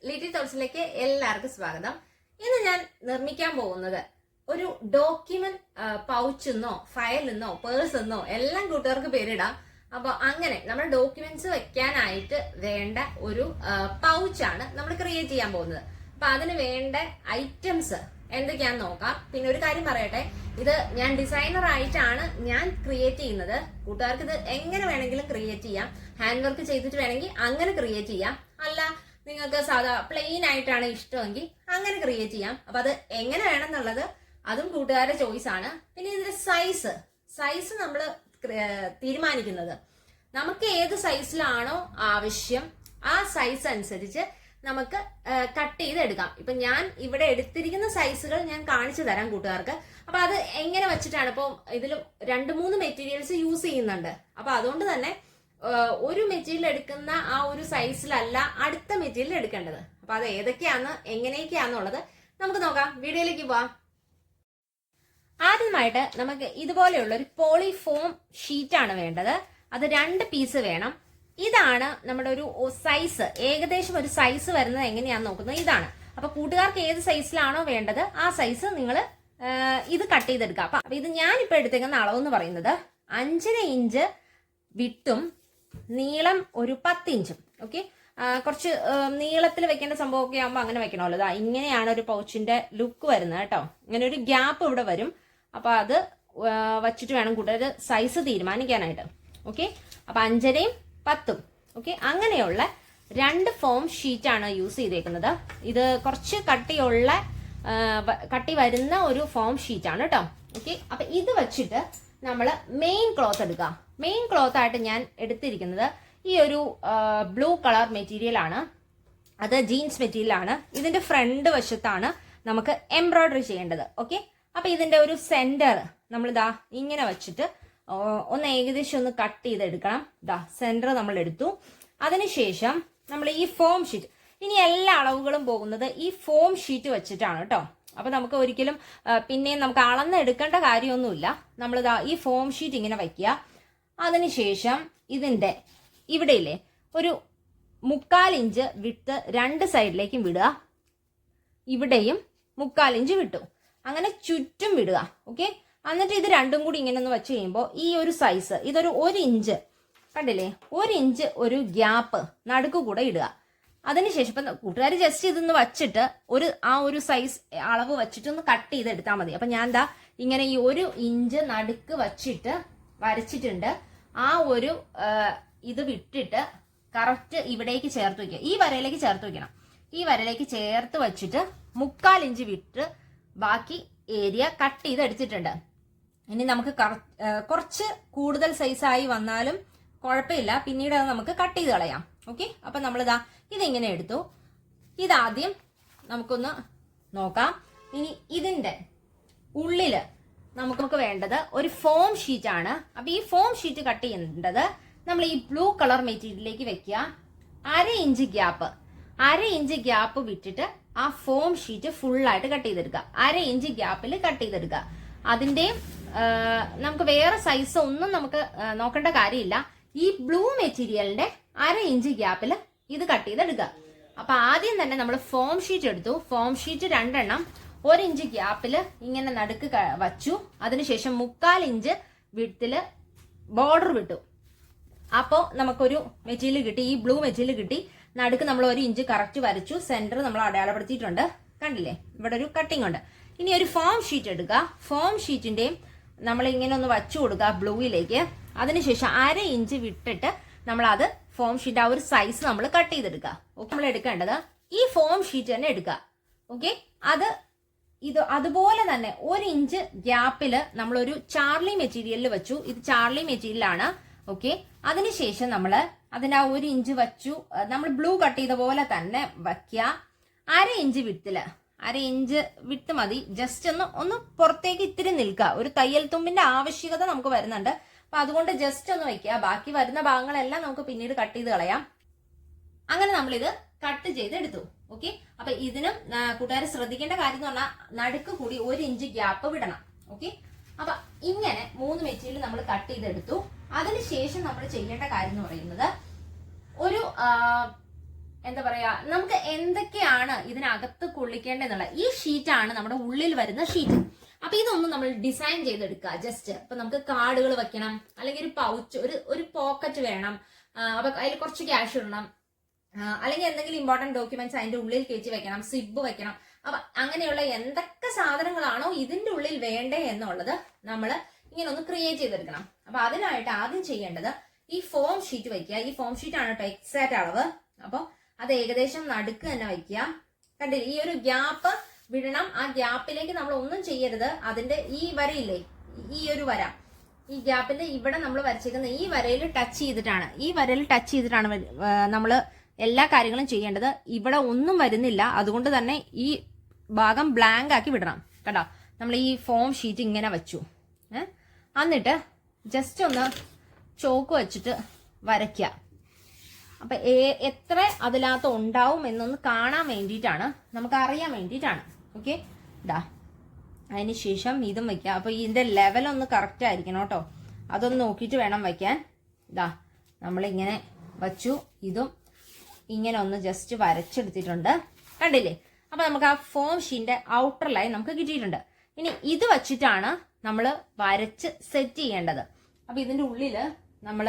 Little തോട്ട്സിലേക്ക് എല്ലാവർക്കും സ്വാഗതം. ഇന്ന് ഞാൻ നിർമ്മിക്കാൻ പോകുന്നത് ഒരു ഡോക്യുമെന്റ് പൗച്ചെന്നോ ഫയലെന്നോ പേഴ്സെന്നോ എല്ലാം കൂട്ടുകാർക്ക് പേരിടാം. അപ്പൊ അങ്ങനെ നമ്മുടെ ഡോക്യുമെന്റ്സ് വെക്കാനായിട്ട് വേണ്ട ഒരു പൗച്ചാണ് നമ്മൾ ക്രിയേറ്റ് ചെയ്യാൻ പോകുന്നത്. അപ്പൊ അതിന് വേണ്ട ഐറ്റംസ് എന്തൊക്കെയാന്ന് നോക്കാം. പിന്നെ ഒരു കാര്യം പറയട്ടെ, ഇത് ഞാൻ ഡിസൈനർ ആയിട്ടാണ് ഞാൻ ക്രിയേറ്റ് ചെയ്യുന്നത്. കൂട്ടുകാർക്ക് ഇത് എങ്ങനെ വേണമെങ്കിലും ക്രിയേറ്റ് ചെയ്യാം. ഹാൻഡ് വർക്ക് ചെയ്തിട്ട് വേണമെങ്കിൽ അങ്ങനെ ക്രിയേറ്റ് ചെയ്യാം. അല്ല നിങ്ങൾക്ക് സാധാ പ്ലെയിൻ ആയിട്ടാണ് ഇഷ്ടമെങ്കിൽ അങ്ങനെ ക്രിയേറ്റ് ചെയ്യാം. അപ്പൊ അത് എങ്ങനെ വേണം എന്നുള്ളത് അതും കൂട്ടുകാരുടെ ചോയ്സ് ആണ്. പിന്നെ ഇതിന്റെ സൈസ് നമ്മൾ തീരുമാനിക്കുന്നത് നമുക്ക് ഏത് സൈസിലാണോ ആവശ്യം ആ സൈസ് അനുസരിച്ച് നമുക്ക് കട്ട് ചെയ്ത് എടുക്കാം. ഇപ്പൊ ഞാൻ ഇവിടെ എടുത്തിരിക്കുന്ന സൈസുകൾ ഞാൻ കാണിച്ചു തരാം കൂട്ടുകാർക്ക്. അപ്പൊ അത് എങ്ങനെ വെച്ചിട്ടാണ്, ഇപ്പൊ ഇതിൽ 2-3 മെറ്റീരിയൽസ് യൂസ് ചെയ്യുന്നുണ്ട്. അപ്പൊ അതുകൊണ്ട് തന്നെ ഒരു മെറ്റീരിയൽ എടുക്കുന്ന ആ ഒരു സൈസിലല്ല അടുത്ത മെറ്റീരിയൽ എടുക്കേണ്ടത്. അപ്പൊ അത് ഏതൊക്കെയാന്ന് എങ്ങനെയൊക്കെയാന്നുള്ളത് നമുക്ക് നോക്കാം. വീഡിയോയിലേക്ക് പോവാം. ആദ്യമായിട്ട് നമുക്ക് ഇതുപോലെയുള്ള ഒരു പോളിഫോം ഷീറ്റ് ആണ് വേണ്ടത്. അത് 2 പീസ് വേണം. ഇതാണ് നമ്മുടെ ഒരു സൈസ്, ഏകദേശം ഒരു സൈസ് വരുന്നത് എങ്ങനെയാന്ന് നോക്കുന്നത് ഇതാണ്. അപ്പൊ കൂട്ടുകാർക്ക് ഏത് സൈസിലാണോ വേണ്ടത് ആ സൈസ് നിങ്ങൾ ഇത് കട്ട് ചെയ്തെടുക്കാം. അപ്പൊ ഇത് ഞാനിപ്പോ എടുത്തേക്കുന്ന അളവെന്ന് പറയുന്നത് 5.5 ഇഞ്ച് വിട്ടും നീളം ഒരു 10 ഇഞ്ചും. ഓക്കെ, കുറച്ച് നീളത്തിൽ വെക്കേണ്ട സംഭവമൊക്കെ ആകുമ്പോൾ അങ്ങനെ വെക്കണമല്ലോ. അതാ ഇങ്ങനെയാണ് ഒരു പൗച്ചിന്റെ ലുക്ക് വരുന്നത് കേട്ടോ. ഇങ്ങനെ ഒരു ഗ്യാപ്പ് ഇവിടെ വരും. അപ്പൊ അത് വച്ചിട്ട് വേണം കൂട്ടുകാർ സൈസ് തീരുമാനിക്കാനായിട്ട്. ഓക്കെ, അപ്പൊ 5.5-ഉം 10-ഉം. ഓക്കെ, അങ്ങനെയുള്ള 2 ഫോം ഷീറ്റ് ആണ് യൂസ് ചെയ്തേക്കുന്നത്. ഇത് കുറച്ച് കട്ടി വരുന്ന ഒരു ഫോം ഷീറ്റ് ആണ് കേട്ടോ. ഓക്കെ, അപ്പൊ ഇത് വെച്ചിട്ട് നമ്മൾ മെയിൻ ക്ലോത്ത് എടുക്കാം. മെയിൻ ക്ലോത്ത് ആയിട്ട് ഞാൻ എടുത്തിരിക്കുന്നത് ഈ ഒരു ബ്ലൂ കളർ മെറ്റീരിയൽ ആണ്. അത് ജീൻസ് മെറ്റീരിയൽ ആണ്. ഇതിന്റെ ഫ്രണ്ട് വശത്താണ് നമുക്ക് എംബ്രോയിഡറി ചെയ്യേണ്ടത്. ഓക്കെ, അപ്പൊ ഇതിന്റെ ഒരു സെന്റർ നമ്മൾ ഇതാ ഇങ്ങനെ വെച്ചിട്ട് ഒന്ന് ഏകദേശം ഒന്ന് കട്ട് ചെയ്തെടുക്കണം. ഇതാ സെന്റർ നമ്മൾ എടുത്തു. അതിനുശേഷം നമ്മൾ ഈ ഫോം ഷീറ്റ്, ഇനി എല്ലാ അളവുകളും പോകുന്നത് ഈ ഫോം ഷീറ്റ് വെച്ചിട്ടാണ് കേട്ടോ. അപ്പൊ നമുക്ക് ഒരിക്കലും പിന്നെയും നമുക്ക് അളന്നെടുക്കേണ്ട കാര്യമൊന്നുമില്ല. നമ്മളിതാ ഈ ഫോം ഷീറ്റ് ഇങ്ങനെ വയ്ക്കുക. അതിനുശേഷം ഇതിന്റെ ഇവിടെയില്ലേ ഒരു 3/4 ഇഞ്ച് വിട്ട് 2 സൈഡിലേക്കും വിടുക. ഇവിടെയും 3/4 ഇഞ്ച് വിട്ടു. അങ്ങനെ ചുറ്റും വിടുക. ഓക്കെ, എന്നിട്ട് ഇത് രണ്ടും കൂടി ഇങ്ങനെ ഒന്ന് വെച്ച് കഴിയുമ്പോൾ ഈ ഒരു സൈസ് ഇതൊരു 1 ഇഞ്ച് കണ്ടില്ലേ, 1 ഇഞ്ച് ഒരു ഗ്യാപ്പ് നടുക്ക് കൂടെ ഇടുക. അതിനുശേഷം ഇപ്പൊ കൂട്ടുകാർ ജസ്റ്റ് ഇതൊന്ന് വച്ചിട്ട് ആ ഒരു സൈസ് അളവ് വെച്ചിട്ട് ഒന്ന് കട്ട് ചെയ്ത് എടുത്താൽ മതി. അപ്പൊ ഞാൻ എന്താ ഇങ്ങനെ ഈ 1 ഇഞ്ച് നടുക്ക് വച്ചിട്ട് വരച്ചിട്ടുണ്ട്. ആ ഒരു ഇത് വിട്ടിട്ട് കറക്റ്റ് ഇവിടേക്ക് ചേർത്ത് വെക്കുക. ഈ വരയിലേക്ക് ചേർത്ത് വെക്കണം. ഈ വരയിലേക്ക് ചേർത്ത് വെച്ചിട്ട് 3/4 ഇഞ്ച് വിട്ട് ബാക്കി ഏരിയ കട്ട് ചെയ്ത് എടുത്തിട്ടുണ്ട്. ഇനി നമുക്ക് കുറച്ച് കൂടുതൽ സൈസായി വന്നാലും കുഴപ്പമില്ല, പിന്നീട് അത് നമുക്ക് കട്ട് ചെയ്ത് കളയാം. ഓക്കെ, അപ്പൊ നമ്മളിതാ ഇതിങ്ങനെ എടുത്തു. ഇതാദ്യം നമുക്കൊന്ന് നോക്കാം. ഇനി ഇതിന്റെ ഉള്ളില് നമുക്ക് വേണ്ടത് ഒരു ഫോം ഷീറ്റ് ആണ്. അപ്പൊ ഈ ഫോം ഷീറ്റ് കട്ട് ചെയ്യേണ്ടത് നമ്മൾ ഈ ബ്ലൂ കളർ മെറ്റീരിയലിലേക്ക് വെക്കുക. 1/2 ഇഞ്ച് ഗ്യാപ്പ് വിട്ടിട്ട് ആ ഫോം ഷീറ്റ് ഫുള്ളായിട്ട് കട്ട് ചെയ്തെടുക്കുക. 1/2 ഇഞ്ച് ഗ്യാപ്പിൽ കട്ട് ചെയ്തെടുക്കുക. അതിന്റെ നമുക്ക് വേറെ സൈസ് ഒന്നും നമുക്ക് നോക്കേണ്ട കാര്യമില്ല. ഈ ബ്ലൂ മെറ്റീരിയലിന്റെ 1/2 ഇഞ്ച് ഗ്യാപ്പിൽ ഇത് കട്ട് ചെയ്തെടുക്കുക. അപ്പൊ ആദ്യം തന്നെ നമ്മൾ ഫോം ഷീറ്റ് എടുത്തു. ഫോം ഷീറ്റ് 2 എണ്ണം 1 ഇഞ്ച് ഗ്യാപ്പിൽ ഇങ്ങനെ നടുക്ക് വച്ചു. അതിനുശേഷം 3/4 ഇഞ്ച് വിട്ടില് ബോർഡർ വിട്ടു. അപ്പോ നമുക്കൊരു മെറ്റീരിയൽ കിട്ടി, ഈ ബ്ലൂ മെറ്റീരിയൽ കിട്ടി. നടുക്ക് നമ്മൾ 1 ഇഞ്ച് കറക്റ്റ് വരച്ചു. സെന്റർ നമ്മൾ അടയാളപ്പെടുത്തിയിട്ടുണ്ട്. കണ്ടില്ലേ, ഇവിടെ ഒരു കട്ടിങ് ഉണ്ട്. ഇനി ഒരു ഫോം ഷീറ്റ് എടുക്കുക. ഫോം ഷീറ്റിന്റെയും നമ്മൾ ഇങ്ങനെ ഒന്ന് വച്ചു കൊടുക്കുക ബ്ലൂയിലേക്ക്. അതിനുശേഷം 1/2 ഇഞ്ച് വിട്ടിട്ട് നമ്മൾ അത് ഫോം ഷീറ്റ് ആ ഒരു സൈസ് നമ്മൾ കട്ട് ചെയ്തെടുക്കുക. ഓക്കെ, നമ്മൾ എടുക്കേണ്ടത് ഈ ഫോം ഷീറ്റ് തന്നെ എടുക്കുക. ഓക്കെ, ഇത് അതുപോലെ തന്നെ 1 ഇഞ്ച് ഗ്യാപ്പില് നമ്മളൊരു ചാർലി മെറ്റീരിയലിൽ വെച്ചു. ഇത് ചാർലി മെറ്റീരിയലാണ്. ഓക്കെ, അതിനുശേഷം നമ്മൾ അതിന്റെ ആ 1 ഇഞ്ച് വച്ചു. നമ്മൾ ബ്ലൂ കട്ട് ചെയ്ത പോലെ തന്നെ വയ്ക്കുക. 1/2 ഇഞ്ച് വിട്ടില് 1/2 ഇഞ്ച് വിട്ട് മതി. ജസ്റ്റ് ഒന്ന് പുറത്തേക്ക് ഇത്തിരി നിൽക്കുക. ഒരു തയ്യൽ തുമ്പിന്റെ ആവശ്യകത നമുക്ക് വരുന്നുണ്ട്. അപ്പൊ അതുകൊണ്ട് ജസ്റ്റ് ഒന്ന് വയ്ക്കുക. ബാക്കി വരുന്ന ഭാഗങ്ങളെല്ലാം നമുക്ക് പിന്നീട് കട്ട് ചെയ്ത് കളയാം. അങ്ങനെ നമ്മളിത് കട്ട് ചെയ്ത് എടുത്തു. ഓക്കെ, അപ്പൊ ഇതിനും കൂട്ടുകാർ ശ്രദ്ധിക്കേണ്ട കാര്യം എന്ന് പറഞ്ഞാൽ നടുക്ക് കൂടി 1 ഇഞ്ച് ഗ്യാപ്പ് വിടണം. ഓക്കെ, അപ്പൊ ഇങ്ങനെ 3 മെറ്റീരിയൽ നമ്മൾ കട്ട് ചെയ്തെടുത്തു. അതിനുശേഷം നമ്മൾ ചെയ്യേണ്ട കാര്യം എന്ന് പറയുന്നത് ഒരു എന്താ പറയാ, നമുക്ക് എന്തൊക്കെയാണ് ഇതിനകത്ത് കൊള്ളിക്കേണ്ടതെന്നുള്ള ഈ ഷീറ്റാണ് നമ്മുടെ ഉള്ളിൽ വരുന്ന ഷീറ്റ്. അപ്പൊ ഇതൊന്നും നമ്മൾ ഡിസൈൻ ചെയ്തെടുക്കുക. ജസ്റ്റ് ഇപ്പൊ നമുക്ക് കാർഡുകൾ വെക്കണം, അല്ലെങ്കിൽ ഒരു പൗച്ച്, ഒരു പോക്കറ്റ് വേണം, അപ്പൊ അതിൽ കുറച്ച് ക്യാഷ് ഇടണം, അല്ലെങ്കിൽ എന്തെങ്കിലും ഇമ്പോർട്ടന്റ് ഡോക്യുമെന്റ്സ് അതിന്റെ ഉള്ളിൽ കയറ്റി വെക്കണം, സിബ് വെക്കണം. അപ്പൊ അങ്ങനെയുള്ള എന്തൊക്കെ സാധനങ്ങളാണോ ഇതിന്റെ ഉള്ളിൽ വേണ്ടേ എന്നുള്ളത് നമ്മൾ ഇങ്ങനെ ഒന്ന് ക്രിയേറ്റ് ചെയ്തെടുക്കണം. അപ്പൊ അതിനായിട്ട് ആദ്യം ചെയ്യേണ്ടത് ഈ ഫോം ഷീറ്റ് വെക്കുക. ഈ ഫോം ഷീറ്റ് ആണ് കേട്ടോ എക്സാക്റ്റ് അളവ്. അപ്പൊ അത് ഏകദേശം നടുക്ക് തന്നെ വയ്ക്കുക. കണ്ടില്ലേ, ഈ ഒരു ഗ്യാപ്പ് വിടണം. ആ ഗ്യാപ്പിലേക്ക് നമ്മൾ ഒന്നും ചെയ്യരുത്. അതിന്റെ ഈ വരയില്ലേ, ഈ ഒരു വര, ഈ ഗ്യാപ്പിന്റെ ഇവിടെ നമ്മൾ വരച്ചേക്കുന്ന ഈ വരയിൽ ടച്ച് ചെയ്തിട്ടാണ് നമ്മൾ എല്ലാ കാര്യങ്ങളും ചെയ്യേണ്ടത്. ഇവിടെ ഒന്നും വരുന്നില്ല, അതുകൊണ്ട് തന്നെ ഈ ഭാഗം ബ്ലാങ്ക് ആക്കി വിടണം. കേട്ടോ, നമ്മൾ ഈ ഫോം ഷീറ്റ് ഇങ്ങനെ വെച്ചു. എന്നിട്ട് ജസ്റ്റ് ഒന്ന് ചോക്ക് വെച്ചിട്ട് വരയ്ക്കുക. അപ്പൊ എത്ര അതിനകത്ത് ഉണ്ടാവും എന്നൊന്ന് കാണാൻ വേണ്ടിയിട്ടാണ്, നമുക്ക് അറിയാൻ വേണ്ടിയിട്ടാണ്. ഓക്കെ, ഇതാ അതിന് ശേഷം ഇതും വെക്കുക. അപ്പൊ ഇതിന്റെ ലെവൽ ഒന്ന് കറക്റ്റ് ആയിരിക്കണം കേട്ടോ, അതൊന്ന് നോക്കിയിട്ട് വേണം വയ്ക്കാൻ. ഇതാ നമ്മളിങ്ങനെ വച്ചു, ഇതും ഇങ്ങനെ ഒന്ന് ജസ്റ്റ് വരച്ചെടുത്തിട്ടുണ്ട്. കണ്ടില്ലേ? അപ്പൊ നമുക്ക് ആ ഫോം ഷീറ്റിന്റെ ഔട്ടർ ലൈൻ നമുക്ക് കിട്ടിയിട്ടുണ്ട്. ഇനി ഇത് വെച്ചിട്ടാണ് നമ്മൾ വരച്ച് സെറ്റ് ചെയ്യേണ്ടത്. അപ്പൊ ഇതിന്റെ ഉള്ളില് നമ്മൾ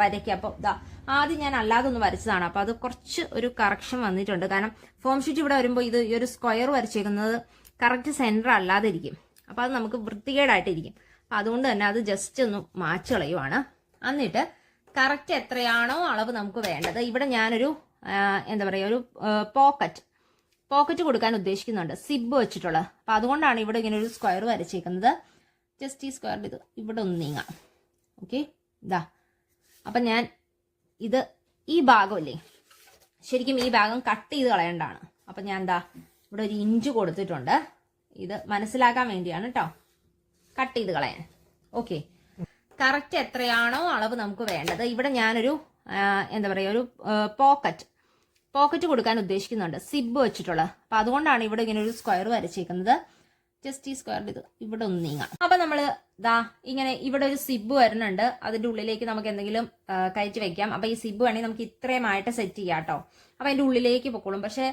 വരയ്ക്കുക. അപ്പൊ ഇതാ ആദ്യം ഞാൻ അല്ലാതെ ഒന്ന് വരച്ചതാണ്. അപ്പൊ അത് കുറച്ച് ഒരു കറക്ഷൻ വന്നിട്ടുണ്ട്. കാരണം ഫോം ഷീറ്റ് ഇവിടെ വരുമ്പോൾ ഇത് ഈ ഒരു സ്ക്വയർ വരച്ചേക്കുന്നത് കറക്റ്റ് സെന്റർ അല്ലാതെ ഇരിക്കും. അപ്പൊ അത് നമുക്ക് വൃത്തികേടായിട്ടിരിക്കും. അപ്പൊ അതുകൊണ്ട് തന്നെ അത് ജസ്റ്റ് ഒന്ന് മാച്ച് കളയുവാണ്. എന്നിട്ട് കറക്റ്റ് എത്രയാണോ അളവ് നമുക്ക് വേണ്ടത്, ഇവിടെ ഞാനൊരു എന്താ പറയുക, ഒരു പോക്കറ്റ് കൊടുക്കാൻ ഉദ്ദേശിക്കുന്നുണ്ട്, സിബ് വെച്ചിട്ടുള്ളത്. അപ്പൊ അതുകൊണ്ടാണ് ഇവിടെ ഇങ്ങനെ ഒരു സ്ക്വയർ വരച്ചേക്കുന്നത്. ജസ്റ്റ് ഈ സ്ക്വയറിൽ ഇത് ഇവിടെ ഒന്ന് നീങ്ങാം. ഓക്കെ, ഇതാ. അപ്പൊ ഞാൻ ഇത് ഈ ഭാഗമല്ലേ, ശരിക്കും ഈ ഭാഗം കട്ട് ചെയ്ത് കളയേണ്ടതാണ്. അപ്പൊ ഞാൻ എന്താ ഇവിടെ ഒരു ഇഞ്ച് കൊടുത്തിട്ടുണ്ട്. ഇത് മനസ്സിലാക്കാൻ വേണ്ടിയാണ് കേട്ടോ, കട്ട് ചെയ്ത് കളയാൻ. ഓക്കെ, കറക്റ്റ് എത്രയാണോ അളവ് നമുക്ക് വേണ്ടത്, ഇവിടെ ഞാനൊരു എന്താ പറയുക, ഒരു പോക്കറ്റ് കൊടുക്കാൻ ഉദ്ദേശിക്കുന്നുണ്ട്, സിബ് വെച്ചിട്ടുള്ളത്. അപ്പൊ അതുകൊണ്ടാണ് ഇവിടെ ഇങ്ങനെ ഒരു സ്ക്വയർ വരച്ചേക്കുന്നത്. ജസ്റ്റ് ഈ സ്ക്വയറിൽ ഇത് ഇവിടെ ഒന്ന് നീങ്ങാം. അപ്പൊ നമ്മള് ദാ ഇങ്ങനെ ഇവിടെ ഒരു സിബ് വരുന്നുണ്ട്. അതിന്റെ ഉള്ളിലേക്ക് നമുക്ക് എന്തെങ്കിലും കയറ്റി വെക്കാം. അപ്പൊ ഈ സിബ് വേണമെങ്കിൽ നമുക്ക് ഇത്രയുമായിട്ട് സെറ്റ് ചെയ്യാം കേട്ടോ. അപ്പൊ അതിന്റെ ഉള്ളിലേക്ക് പൊക്കോളും. പക്ഷെ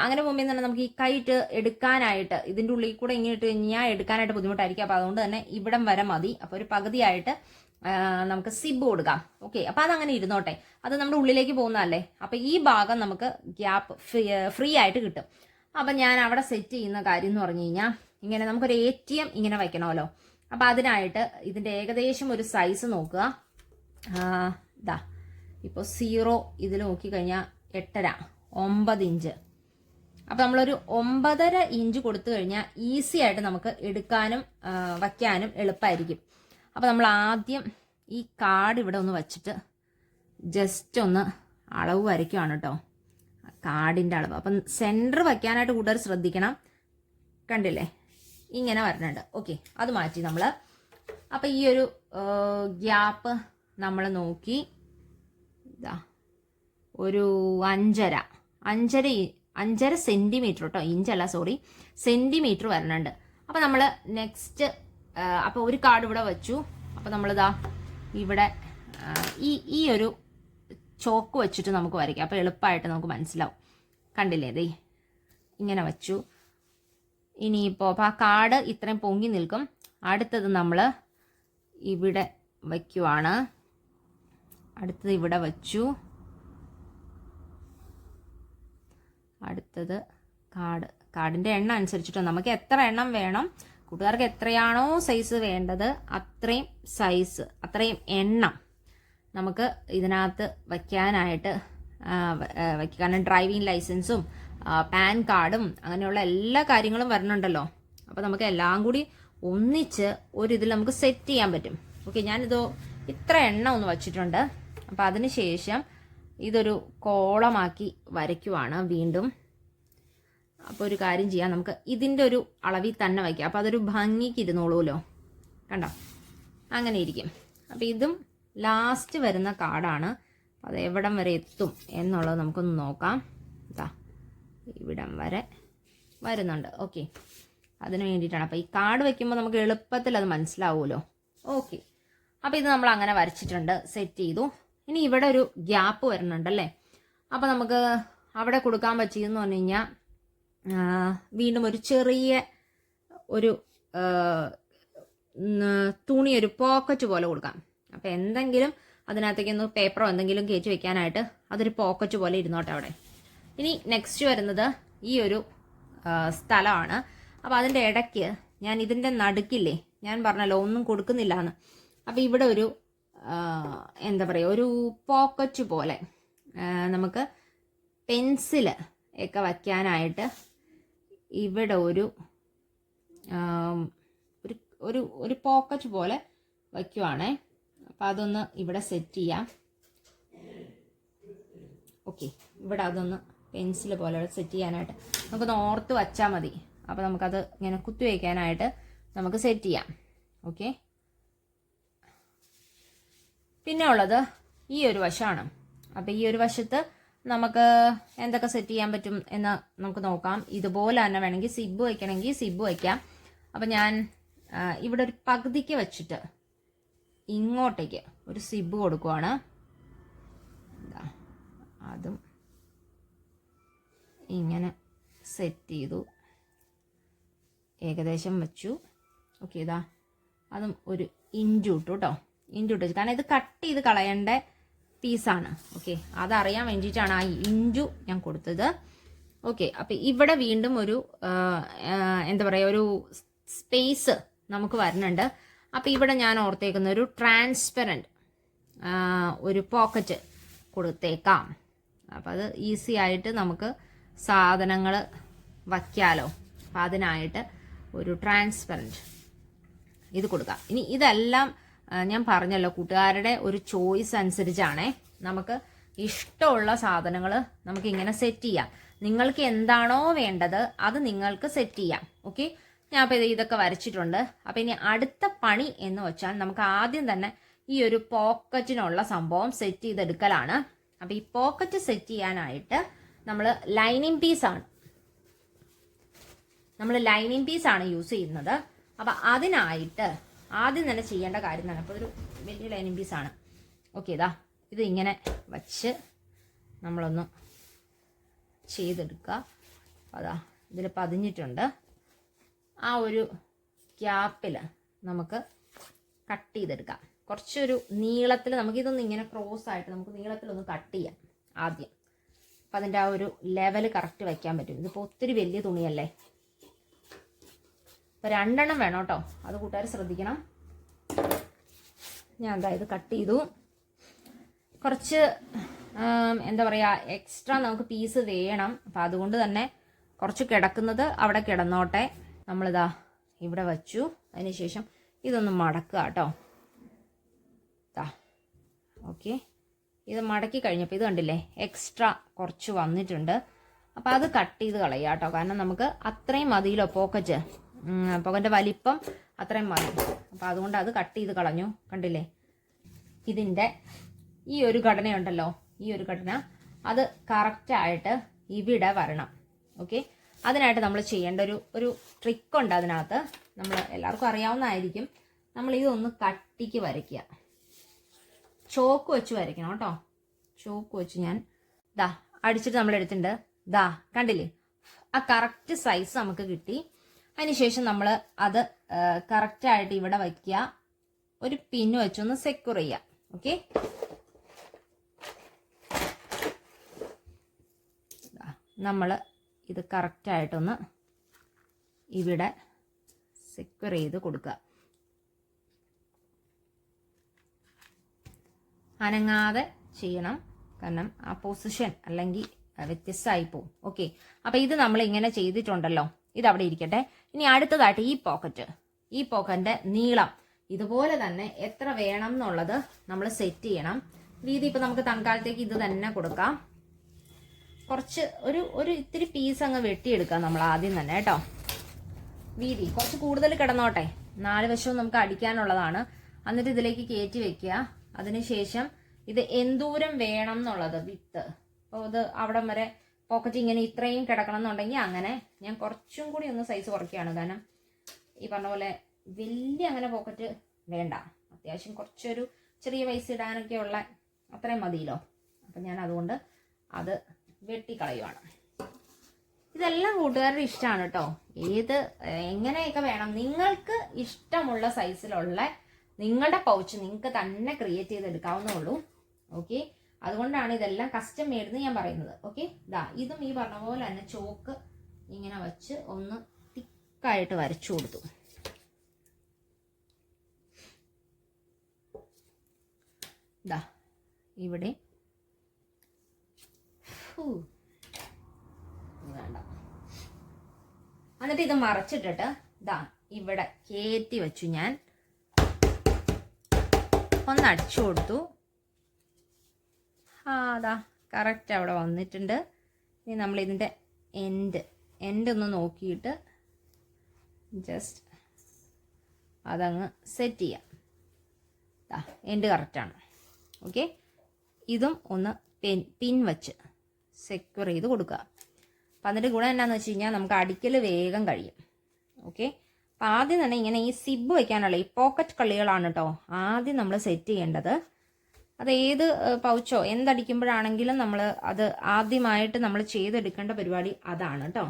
അങ്ങനെ മുമ്പേ തന്നെ നമുക്ക് ഈ കൈറ്റ് എടുക്കാനായിട്ട് ഇതിന്റെ ഉള്ളിൽ കൂടെ ഇങ്ങനെ ഇട്ട് കഴിഞ്ഞാൽ എടുക്കാനായിട്ട് ബുദ്ധിമുട്ടായിരിക്കും. അപ്പൊ അതുകൊണ്ട് തന്നെ ഇവിടം വരെ മതി. അപ്പൊ ഒരു പകുതിയായിട്ട് നമുക്ക് സിബ് കൊടുക്കാം. ഓക്കെ, അപ്പൊ അതങ്ങനെ ഇരുന്നോട്ടെ, അത് നമ്മുടെ ഉള്ളിലേക്ക് പോകുന്നതല്ലേ. അപ്പൊ ഈ ഭാഗം നമുക്ക് ഗ്യാപ്പ് ഫ്രീ ആയിട്ട് കിട്ടും. അപ്പൊ ഞാൻ അവിടെ സെറ്റ് ചെയ്യുന്ന കാര്യം എന്ന് പറഞ്ഞു കഴിഞ്ഞാൽ, ഇങ്ങനെ നമുക്കൊരു ATM ഇങ്ങനെ വയ്ക്കണമല്ലോ. അപ്പൊ അതിനായിട്ട് ഇതിന്റെ ഏകദേശം ഒരു സൈസ് നോക്കുക. ഇതാ ഇപ്പോൾ 0 ഇതിൽ നോക്കിക്കഴിഞ്ഞാൽ 8.5 9 ഇഞ്ച്. അപ്പൊ നമ്മളൊരു 9.5 ഇഞ്ച് കൊടുത്തു കഴിഞ്ഞാൽ ഈസി ആയിട്ട് നമുക്ക് എടുക്കാനും വയ്ക്കാനും എളുപ്പമായിരിക്കും. അപ്പൊ നമ്മൾ ആദ്യം ഈ കാർഡ് ഇവിടെ ഒന്ന് വച്ചിട്ട് ജസ്റ്റ് ഒന്ന് അളവ് വരയ്ക്കുവാണ് കേട്ടോ, കാർഡിന്റെ അളവ്. അപ്പം സെന്റർ വയ്ക്കാനായിട്ട് കൂടുതൽ ശ്രദ്ധിക്കണം. കണ്ടില്ലേ, ഇങ്ങനെ വരണുണ്ട്. ഓക്കെ, അത് മാറ്റി നമ്മൾ. അപ്പൊ ഈ ഒരു ഗ്യാപ്പ് നമ്മൾ നോക്കി, ഇതാ ഒരു 5.5 സെന്റിമീറ്റർ കേട്ടോ, ഇഞ്ചല്ല, സോറി, സെന്റിമീറ്റർ വരണുണ്ട്. അപ്പൊ നമ്മൾ നെക്സ്റ്റ് അപ്പൊ ഒരു കാർഡ് ഇവിടെ വെച്ചു. അപ്പൊ നമ്മളിതാ ഇവിടെ ഈ ഒരു ചോക്ക് വെച്ചിട്ട് നമുക്ക് വരയ്ക്കാം. അപ്പൊ എളുപ്പമായിട്ട് നമുക്ക് മനസ്സിലാവും. കണ്ടില്ലേ, ദേ ഇങ്ങനെ വെച്ചു. ഇനിയിപ്പോൾ അപ്പോൾ ആ കാർഡ് ഇത്രയും പൊങ്ങി നിൽക്കും. അടുത്തത് നമ്മൾ ഇവിടെ വയ്ക്കുവാണ്. അടുത്തത് ഇവിടെ വച്ചു. അടുത്തത് കാർഡിൻ്റെ എണ്ണം അനുസരിച്ചിട്ടോ, നമുക്ക് എത്ര എണ്ണം വേണം, കൂട്ടുകാർക്ക് എത്രയാണോ സൈസ് വേണ്ടത് അത്രയും സൈസ്, അത്രയും എണ്ണം നമുക്ക് ഇതിനകത്ത് വയ്ക്കാനായിട്ട് കാരണം ഡ്രൈവിംഗ് ലൈസൻസും പാൻ കാർഡും അങ്ങനെയുള്ള എല്ലാ കാര്യങ്ങളും വരണുണ്ടല്ലോ. അപ്പോൾ നമുക്ക് എല്ലാം കൂടി ഒന്നിച്ച് ഒരിതിൽ നമുക്ക് സെറ്റ് ചെയ്യാൻ പറ്റും. ഓക്കെ, ഞാനിത് ഇത്ര എണ്ണം ഒന്ന് വച്ചിട്ടുണ്ട്. അപ്പോൾ അതിന് ശേഷം ഇതൊരു കോളമാക്കി വരയ്ക്കുവാണ് വീണ്ടും. അപ്പോൾ ഒരു കാര്യം ചെയ്യാം, നമുക്ക് ഇതിൻ്റെ ഒരു അളവിൽ തന്നെ വയ്ക്കാം. അപ്പോൾ അതൊരു ഭംഗിക്ക് ഇരുന്നോളൂല്ലോ, കണ്ടോ, അങ്ങനെ ഇരിക്കും. അപ്പോൾ ഇതും ലാസ്റ്റ് വരുന്ന കാർഡാണ്. അത് എവിടം വരെ എത്തും എന്നുള്ളത് നമുക്കൊന്ന് നോക്കാം. ഇതാ ഇവിടം വരെ വരുന്നുണ്ട്. ഓക്കെ, അതിന് വേണ്ടിയിട്ടാണ്. അപ്പോൾ ഈ കാർഡ് വയ്ക്കുമ്പോൾ നമുക്ക് എളുപ്പത്തിൽ അത് മനസ്സിലാവുമല്ലോ. ഓക്കെ, അപ്പോൾ ഇത് നമ്മൾ അങ്ങനെ വരച്ചിട്ടുണ്ട്, സെറ്റ് ചെയ്തു. ഇനി ഇവിടെ ഒരു ഗ്യാപ്പ് വരുന്നുണ്ടല്ലേ. അപ്പോൾ നമുക്ക് അവിടെ കൊടുക്കാൻ പറ്റിയെന്ന് പറഞ്ഞു കഴിഞ്ഞാൽ വീണ്ടും ഒരു ചെറിയ ഒരു തുണി, ഒരു പോക്കറ്റ് പോലെ കൊടുക്കാം. അപ്പോൾ എന്തെങ്കിലും അതിനകത്തേക്കൊന്ന് പേപ്പറോ എന്തെങ്കിലും കയറ്റി വെക്കാനായിട്ട് അതൊരു പോക്കറ്റ് പോലെ ഇരുന്നോട്ടെ അവിടെ. ഇനി നെക്സ്റ്റ് വരുന്നത് ഈ ഒരു സ്ഥലമാണ്. അപ്പോൾ അതിൻ്റെ ഇടയ്ക്ക് ഞാൻ ഇതിൻ്റെ നടുക്കില്ലേ, ഞാൻ പറഞ്ഞല്ലോ ഒന്നും കൊടുക്കുന്നില്ല എന്ന്. അപ്പോൾ ഇവിടെ ഒരു എന്താ പറയുക, ഒരു പോക്കറ്റ് പോലെ നമുക്ക് പെൻസിൽ ഒക്കെ വയ്ക്കാനായിട്ട് ഇവിടെ ഒരു ഒരു ഒരു പോക്കറ്റ് പോലെ വയ്ക്കുവാണേ. അപ്പം അതൊന്ന് ഇവിടെ സെറ്റ് ചെയ്യാം. ഓക്കെ, ഇവിടെ അതൊന്ന് പെൻസിൽ പോലെ സെറ്റ് ചെയ്യാനായിട്ട് നമുക്കൊന്ന് ഓർത്ത് വച്ചാൽ മതി. അപ്പോൾ നമുക്കത് ഇങ്ങനെ കുത്തി വയ്ക്കാനായിട്ട് നമുക്ക് സെറ്റ് ചെയ്യാം. ഓക്കെ, പിന്നെ ഉള്ളത് ഈ ഒരു വശമാണ്. അപ്പോൾ ഈ ഒരു വശത്ത് നമുക്ക് എന്തൊക്കെ സെറ്റ് ചെയ്യാൻ പറ്റും എന്ന് നമുക്ക് നോക്കാം. ഇതുപോലെ തന്നെ വേണമെങ്കിൽ സിബ് വയ്ക്കണമെങ്കിൽ സിബ് വയ്ക്കാം. അപ്പം ഞാൻ ഇവിടെ ഒരു പകുതിക്ക് വെച്ചിട്ട് ഇങ്ങോട്ടേക്ക് ഒരു സിബ് കൊടുക്കുവാണ്. അതും ഇങ്ങനെ സെറ്റ് ചെയ്തു, ഏകദേശം വെച്ചു. ഓക്കെ, ഇതാ അതും ഒരു ഇഞ്ചു ഇട്ടു കേട്ടോ, ഇഞ്ചു ഇട്ടു. കാരണം ഇത് കട്ട് ചെയ്ത് കളയേണ്ട പീസാണ്. ഓക്കെ, അതറിയാൻ വേണ്ടിയിട്ടാണ് ആ ഇഞ്ചു ഞാൻ കൊടുത്തത്. ഓക്കെ, അപ്പം ഇവിടെ വീണ്ടും ഒരു എന്താ പറയുക, ഒരു സ്പേസ് നമുക്ക് വരുന്നുണ്ട്. അപ്പം ഇവിടെ ഞാൻ ഓർത്തേക്കുന്ന ഒരു ട്രാൻസ്പെറൻറ്റ് ഒരു പോക്കറ്റ് കൊടുത്തേക്കാം. അപ്പം അത് ഈസി ആയിട്ട് നമുക്ക് സാധനങ്ങൾ വയ്ക്കാലോ. അപ്പം അതിനായിട്ട് ഒരു ട്രാൻസ്പെറൻറ്റ് ഇത് കൊടുക്കാം. ഇനി ഇതെല്ലാം ഞാൻ പറഞ്ഞല്ലോ കൂട്ടുകാരുടെ ഒരു ചോയ്സ് അനുസരിച്ചാണേ. നമുക്ക് ഇഷ്ടമുള്ള സാധനങ്ങൾ നമുക്ക് ഇങ്ങനെ സെറ്റ് ചെയ്യാം. നിങ്ങൾക്ക് എന്താണോ വേണ്ടത് അത് നിങ്ങൾക്ക് സെറ്റ് ചെയ്യാം. ഓക്കെ, ഞാൻ അപ്പോൾ ഇതൊക്കെ വരച്ചിട്ടുണ്ട്. അപ്പോൾ ഇനി അടുത്ത പണി എന്ന് വെച്ചാൽ നമുക്ക് ആദ്യം തന്നെ ഈ ഒരു പോക്കറ്റിനുള്ള സംഭവം സെറ്റ് ചെയ്തെടുക്കലാണ്. അപ്പോൾ ഈ പോക്കറ്റ് സെറ്റ് ചെയ്യാനായിട്ട് നമ്മൾ ലൈനിങ് പീസാണ് യൂസ് ചെയ്യുന്നത്. അപ്പം അതിനായിട്ട് ആദ്യം തന്നെ ചെയ്യേണ്ട കാര്യം തന്നെ, അപ്പോൾ ഒരു വലിയ ലൈനിങ് പീസാണ്. ഓക്കെ, ഇതാ ഇത് ഇങ്ങനെ വച്ച് നമ്മളൊന്ന് ചെയ്തെടുക്കുക. അതാ ഇതിൽ പതിഞ്ഞിട്ടുണ്ട്. ആ ഒരു ഗ്യാപ്പിൽ നമുക്ക് കട്ട് ചെയ്തെടുക്കാം. കുറച്ചൊരു നീളത്തിൽ നമുക്കിതൊന്ന് ഇങ്ങനെ ക്രോസ് ആയിട്ട് നമുക്ക് നീളത്തിലൊന്ന് കട്ട് ചെയ്യാം ആദ്യം. അപ്പം അതിൻ്റെ ആ ഒരു ലെവൽ കറക്റ്റ് വയ്ക്കാൻ പറ്റും. ഇതിപ്പോൾ ഒത്തിരി വലിയ തുണിയല്ലേ. അപ്പോൾ 2 എണ്ണം വേണം കേട്ടോ, അത് കൂട്ടുകാർ ശ്രദ്ധിക്കണം. ഞാൻ എന്താ ഇത് കട്ട് ചെയ്തു. കുറച്ച് എന്താ പറയുക, എക്സ്ട്രാ നമുക്ക് പീസ് വേണം. അപ്പം അതുകൊണ്ട് തന്നെ കുറച്ച് കിടക്കുന്നത് അവിടെ കിടന്നോട്ടെ. നമ്മളിതാ ഇവിടെ വച്ചു. അതിനുശേഷം ഇതൊന്ന് മടക്കുക കേട്ടോ. ഓക്കെ, ഇത് മടക്കി കഴിഞ്ഞപ്പോൾ ഇത് കണ്ടില്ലേ, എക്സ്ട്രാ കുറച്ച് വന്നിട്ടുണ്ട്. അപ്പോൾ അത് കട്ട് ചെയ്ത് കളയുക കേട്ടോ. കാരണം നമുക്ക് അത്രയും മതിയല്ലോ, പോക്കറ്റിൻ്റെ വലിപ്പം അത്രയും മതി. അപ്പോൾ അതുകൊണ്ട് അത് കട്ട് ചെയ്ത് കളഞ്ഞു. കണ്ടില്ലേ, ഇതിൻ്റെ ഈ ഒരു ഘടനയുണ്ടല്ലോ, ഈ ഒരു ഘടന അത് കറക്റ്റായിട്ട് ഇവിടെ വരണം. ഓക്കെ, അതിനായിട്ട് നമ്മൾ ചെയ്യേണ്ട ഒരു ട്രിക്കുണ്ട്. അതിനകത്ത് നമ്മൾ എല്ലാവർക്കും അറിയാവുന്നതായിരിക്കും. നമ്മൾ ഇതൊന്ന് കട്ടിക്ക് വരയ്ക്കുക. ചോക്ക് വെച്ച് വരയ്ക്കണം കേട്ടോ. ചോക്ക് വെച്ച് ഞാൻ അടിച്ചിട്ട് നമ്മൾ എടുത്തിട്ടുണ്ട്. കണ്ടില്ലേ, ആ കറക്റ്റ് സൈസ് നമുക്ക് കിട്ടി. അതിനുശേഷം നമ്മൾ അത് കറക്റ്റായിട്ട് ഇവിടെ വയ്ക്കുക. ഒരു പിന്ന് വെച്ചൊന്ന് സെക്യൂർ ചെയ്യുക. ഓക്കെ, നമ്മൾ ഇത് കറക്റ്റായിട്ടൊന്ന് ഇവിടെ സെക്യൂർ ചെയ്ത് കൊടുക്കുക. അനങ്ങാതെ ചെയ്യണം, കാരണം ആ പൊസിഷൻ അല്ലെങ്കിൽ വ്യത്യസ്തമായി പോവും. ഓക്കെ, അപ്പം ഇത് നമ്മൾ ഇങ്ങനെ ചെയ്തിട്ടുണ്ടല്ലോ, ഇതവിടെ ഇരിക്കട്ടെ. ഇനി അടുത്തതായിട്ട് ഈ പോക്കറ്റിൻ്റെ നീളം ഇതുപോലെ തന്നെ എത്ര വേണം എന്നുള്ളത് നമ്മൾ സെറ്റ് ചെയ്യണം. വീതി ഇപ്പം നമുക്ക് തൽക്കാലത്തേക്ക് ഇത് തന്നെ കൊടുക്കാം. കുറച്ച് ഒരു ഇത്തിരി പീസ് അങ്ങ് വെട്ടിയെടുക്കാം നമ്മൾ ആദ്യം തന്നെ കേട്ടോ. വീതി കുറച്ച് കൂടുതൽ കിടന്നോട്ടെ, 4 വശവും നമുക്ക് അടിക്കാനുള്ളതാണ്. എന്നിട്ട് ഇതിലേക്ക് കയറ്റി വെക്കുക. അതിനുശേഷം ഇത് എന്തൂരം വേണം എന്നുള്ളത് വിത്ത്, അപ്പോൾ ഇത് അവിടം വരെ പോക്കറ്റ് ഇങ്ങനെ ഇത്രയും കിടക്കണം എന്നുണ്ടെങ്കിൽ അങ്ങനെ ഞാൻ കുറച്ചും കൂടി ഒന്ന് സൈസ് കുറയ്ക്കുകയാണ്. കാരണം ഈ പറഞ്ഞ പോലെ വലിയ അങ്ങനെ പോക്കറ്റ് വേണ്ട, അത്യാവശ്യം കുറച്ചൊരു ചെറിയ പൈസ ഇടാനൊക്കെ ഉള്ള അത്രയും മതിയല്ലോ. അപ്പം ഞാൻ അതുകൊണ്ട് അത് വെട്ടിക്കളയുവാണ്. ഇതെല്ലാം കൂട്ടുകാരുടെ ഇഷ്ടമാണ് കേട്ടോ. എങ്ങനെയൊക്കെ വേണം, നിങ്ങൾക്ക് ഇഷ്ടമുള്ള സൈസിലുള്ള നിങ്ങളുടെ പൗച്ച് നിങ്ങൾക്ക് തന്നെ ക്രിയേറ്റ് ചെയ്തെടുക്കാവുന്നേ ഉള്ളൂ. ഓക്കെ, അതുകൊണ്ടാണ് ഇതെല്ലാം കസ്റ്റം മെയ്ഡ് ഞാൻ പറയുന്നത്. ഓക്കെ, ഇതും ഈ പറഞ്ഞ പോലെ തന്നെ ചോക്ക് ഇങ്ങനെ വെച്ച് ഒന്ന് തിക്കായിട്ട് വരച്ചു കൊടുത്തു. ഇവിടെ വേണ്ട. എന്നിട്ട് ഇത് മറച്ചിട്ടിട്ട് ഇവിടെ കയറ്റി വെച്ചു. ഞാൻ ഒന്ന് അടിച്ചു കൊടുത്തു. കറക്റ്റ് അവിടെ വന്നിട്ടുണ്ട്. ഇനി നമ്മൾ ഇതിൻ്റെ എൻഡ് ഒന്ന് നോക്കിയിട്ട് ജസ്റ്റ് അതങ്ങ് സെറ്റ് ചെയ്യാം. എൻഡ് കറക്റ്റാണ്. ഓക്കെ, ഇതും ഒന്ന് പിൻ വെച്ച് സെക്യൂർ ചെയ്ത് കൊടുക്കുക. അപ്പം അതിൻ്റെ ഗുണം എന്നാന്ന് വെച്ച് കഴിഞ്ഞാൽ നമുക്ക് അടിക്കൽ വേഗം കഴിയും. ഓക്കെ, അപ്പം ആദ്യം തന്നെ ഇങ്ങനെ ഈ സിബ് വയ്ക്കാനുള്ള ഈ പോക്കറ്റ് കളികളാണ് കേട്ടോ ആദ്യം നമ്മൾ സെറ്റ് ചെയ്യേണ്ടത്. അത് ഏത് പൗച്ചോ എന്തടിക്കുമ്പോഴാണെങ്കിലും നമ്മൾ അത് ആദ്യമായിട്ട് നമ്മൾ ചെയ്തെടുക്കേണ്ട പരിപാടി അതാണ് കേട്ടോ.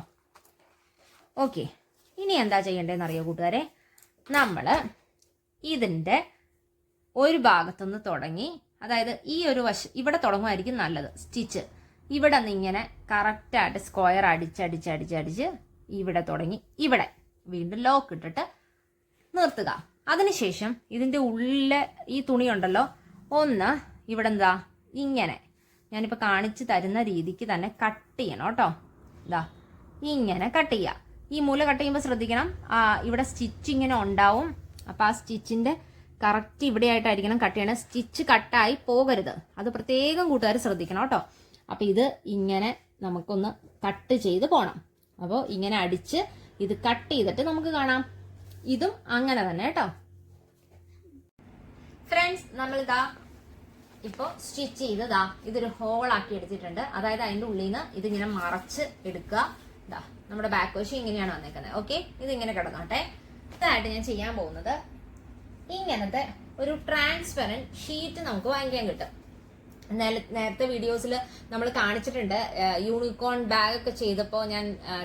ഓക്കെ, ഇനി എന്താ ചെയ്യേണ്ടതെന്ന് അറിയോ കൂട്ടുകാരെ, നമ്മൾ ഇതിൻ്റെ ഒരു ഭാഗത്തുനിന്ന് തുടങ്ങി, അതായത് ഈ ഒരു ഇവിടെ തുടങ്ങുമായിരിക്കും നല്ലത്. സ്റ്റിച്ച് ഇവിടെ നിന്ന് ഇങ്ങനെ കറക്റ്റായിട്ട് സ്ക്വയർ അടിച്ചടിച്ചടിച്ചടിച്ച് ഇവിടെ തുടങ്ങി ഇവിടെ വീണ്ടും ലോക്ക് ഇട്ടിട്ട് നിർത്തുക. അതിനുശേഷം ഇതിൻ്റെ ഉള്ളിലെ ഈ തുണി ഉണ്ടല്ലോ ഒന്ന് ഇവിടെ ഇങ്ങനെ ഞാനിപ്പോൾ കാണിച്ചു തരുന്ന രീതിക്ക് തന്നെ കട്ട് ചെയ്യണം കേട്ടോ. ഇങ്ങനെ കട്ട് ചെയ്യുക. ഈ മൂല കട്ട് ചെയ്യുമ്പോൾ ശ്രദ്ധിക്കണം, ഇവിടെ സ്റ്റിച്ച് ഇങ്ങനെ ഉണ്ടാവും. അപ്പം ആ സ്റ്റിച്ചിൻ്റെ കറക്റ്റ് ഇവിടെ ആയിട്ടായിരിക്കണം കട്ട് ചെയ്യണം. സ്റ്റിച്ച് കട്ടായി പോകരുത്, അത് പ്രത്യേകം കൂട്ടുകാർ ശ്രദ്ധിക്കണം കേട്ടോ. അപ്പം ഇത് ഇങ്ങനെ നമുക്കൊന്ന് കട്ട് ചെയ്ത് പോകണം. അപ്പോൾ ഇങ്ങനെ അടിച്ച് ഇത് കട്ട് ചെയ്തിട്ട് നമുക്ക് കാണാം. ഇതും അങ്ങനെ തന്നെ കേട്ടോ. ഫ്രണ്ട്സ്, നമ്മളിതാ ഇപ്പോൾ സ്റ്റിച്ച് ചെയ്തതാ ഇതൊരു ഹോളാക്കി എടുത്തിട്ടുണ്ട്. അതായത് അതിൻ്റെ ഉള്ളിൽ നിന്ന് ഇതിങ്ങനെ മറച്ച് എടുക്കുക. നമ്മുടെ ബാക്ക് വശം ഇങ്ങനെയാണ് വന്നേക്കുന്നത്. ഓക്കെ, ഇതിങ്ങനെ കിടന്നോട്ടെ. ഇതായിട്ട് ഞാൻ ചെയ്യാൻ പോകുന്നത് ഇങ്ങനത്തെ ഒരു ട്രാൻസ്പെറൻറ്റ് ഷീറ്റ് നമുക്ക് വാങ്ങിക്കാൻ കിട്ടും. നേരത്തെ വീഡിയോസിൽ നമ്മൾ കാണിച്ചിട്ടുണ്ട്, യൂണിക്കോൺ ബാഗ് ഒക്കെ ചെയ്തപ്പോൾ ഞാൻ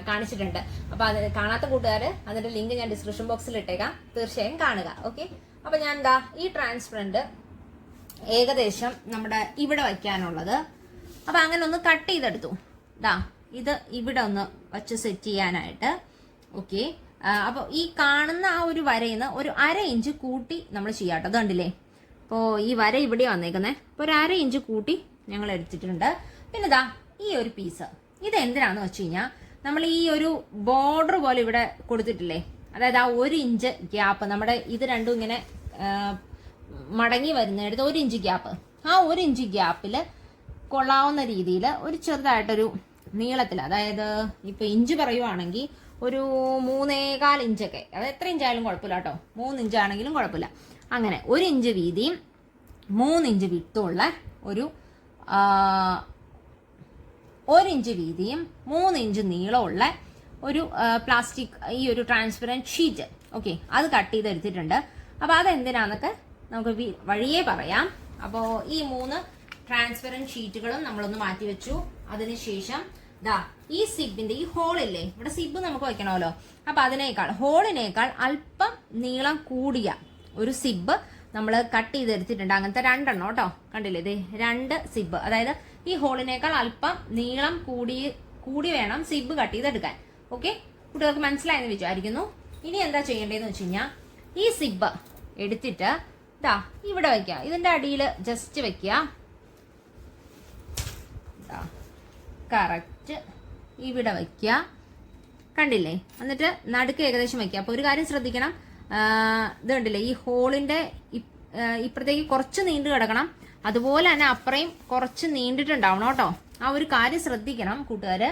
കാണിച്ചിട്ടുണ്ട്. അപ്പോൾ അത് കാണാത്ത കൂട്ടുകാർ അതിൻ്റെ ലിങ്ക് ഞാൻ ഡിസ്ക്രിപ്ഷൻ ബോക്സിൽ ഇട്ടേക്കാം, തീർച്ചയായും കാണുക. ഓക്കെ, അപ്പോൾ ഞാൻ ഈ ട്രാൻസ്പെറൻറ്റ് ഏകദേശം നമ്മുടെ ഇവിടെ വയ്ക്കാനുള്ളത് അപ്പം അങ്ങനെ ഒന്ന് കട്ട് ചെയ്തെടുത്തു. ഇത് ഇവിടെ ഒന്ന് വച്ച് സെറ്റ് ചെയ്യാനായിട്ട്. ഓക്കെ, അപ്പോൾ ഈ കാണുന്ന ആ ഒരു വരയിൽ നിന്ന് ഒരു 1/2 ഇഞ്ച് കൂട്ടി നമ്മൾ ചെയ്യാട്ടോ. അത് കണ്ടില്ലേ, അപ്പോൾ ഈ വര ഇവിടെ വന്നേക്കുന്നത്. അപ്പോൾ ഒരു 1/2 ഇഞ്ച് കൂട്ടി ഞങ്ങൾ എടുത്തിട്ടുണ്ട്. പിന്നെ ഈ ഒരു പീസ് ഇത് എന്തിനാന്ന് വെച്ച് കഴിഞ്ഞാൽ നമ്മൾ ഈ ഒരു ബോർഡർ പോലെ ഇവിടെ കൊടുത്തിട്ടില്ലേ, അതായത് ആ 1 ഇഞ്ച് ഗ്യാപ്പ്, നമ്മുടെ ഇത് രണ്ടും ഇങ്ങനെ മടങ്ങി വരുന്നിടത്ത് 1 ഇഞ്ച് ഗ്യാപ്പ്, ആ 1 ഇഞ്ച് ഗ്യാപ്പിൽ കൊള്ളാവുന്ന രീതിയിൽ ഒരു ചെറുതായിട്ടൊരു നീളത്തിൽ, അതായത് ഇപ്പം ഇഞ്ച് പറയുവാണെങ്കിൽ ഒരു 3.25 ഇഞ്ചൊക്കെ, അത് എത്ര ഇഞ്ചായാലും കുഴപ്പമില്ല കേട്ടോ, 3 ഇഞ്ചാണെങ്കിലും കുഴപ്പമില്ല. അങ്ങനെ 1 ഇഞ്ച് വീതിയും 3 ഇഞ്ച് വിട്ടുമുള്ള ഒരു 1 ഇഞ്ച് വീതിയും 3 ഇഞ്ച് നീളമുള്ള ഒരു പ്ലാസ്റ്റിക് ഈ ഒരു ട്രാൻസ്പെറൻറ്റ് ഷീറ്റ്. ഓക്കെ, അത് കട്ട് ചെയ്തെടുത്തിട്ടുണ്ട്. അപ്പോൾ അതെന്തിനാന്നൊക്കെ നമുക്ക് വഴിയേ പറയാം. അപ്പോൾ ഈ 3 ട്രാൻസ്പെറൻറ്റ് ഷീറ്റുകളും നമ്മളൊന്ന് മാറ്റി വെച്ചു. അതിനുശേഷം ഈ സിബിന്റെ ഈ ഹോളില്ലേ, ഇവിടെ സിബ് നമുക്ക് വെക്കണമല്ലോ, അപ്പൊ ഹോളിനേക്കാൾ അല്പം നീളം കൂടിയ ഒരു സിബ് നമ്മൾ കട്ട് ചെയ്തെടുത്തിട്ടുണ്ട്. അങ്ങനത്തെ 2 എണ്ണം കേട്ടോ, കണ്ടില്ലേ, ഇത് 2 സിബ്, അതായത് ഈ ഹോളിനേക്കാൾ അല്പം നീളം കൂടി വേണം സിബ് കട്ട് ചെയ്തെടുക്കാൻ. ഓക്കെ, കുട്ടികൾക്ക് മനസ്സിലായെന്ന് വിചാരിക്കുന്നു. ഇനി എന്താ ചെയ്യേണ്ടതെന്ന് വെച്ച് കഴിഞ്ഞാൽ ഈ സിബ് എടുത്തിട്ട് ഇവിടെ വെക്കുക, ഇതിന്റെ അടിയിൽ ജസ്റ്റ് വെക്കുക, കറക്റ്റ് ഇവിടെ വയ്ക്കുക, കണ്ടില്ലേ, എന്നിട്ട് നടുക്ക് ഏകദേശം വയ്ക്കുക. അപ്പോൾ ഒരു കാര്യം ശ്രദ്ധിക്കണം, ഇത് കണ്ടില്ലേ, ഈ ഹോളിന്റെ ഇപ്പുറത്തേക്ക് കുറച്ച് നീണ്ടു കിടക്കണം, അതുപോലെ തന്നെ അപ്പുറയും കുറച്ച് നീണ്ടിട്ടുണ്ടാവണം കേട്ടോ. ആ ഒരു കാര്യം ശ്രദ്ധിക്കണം കൂട്ടുകാര്.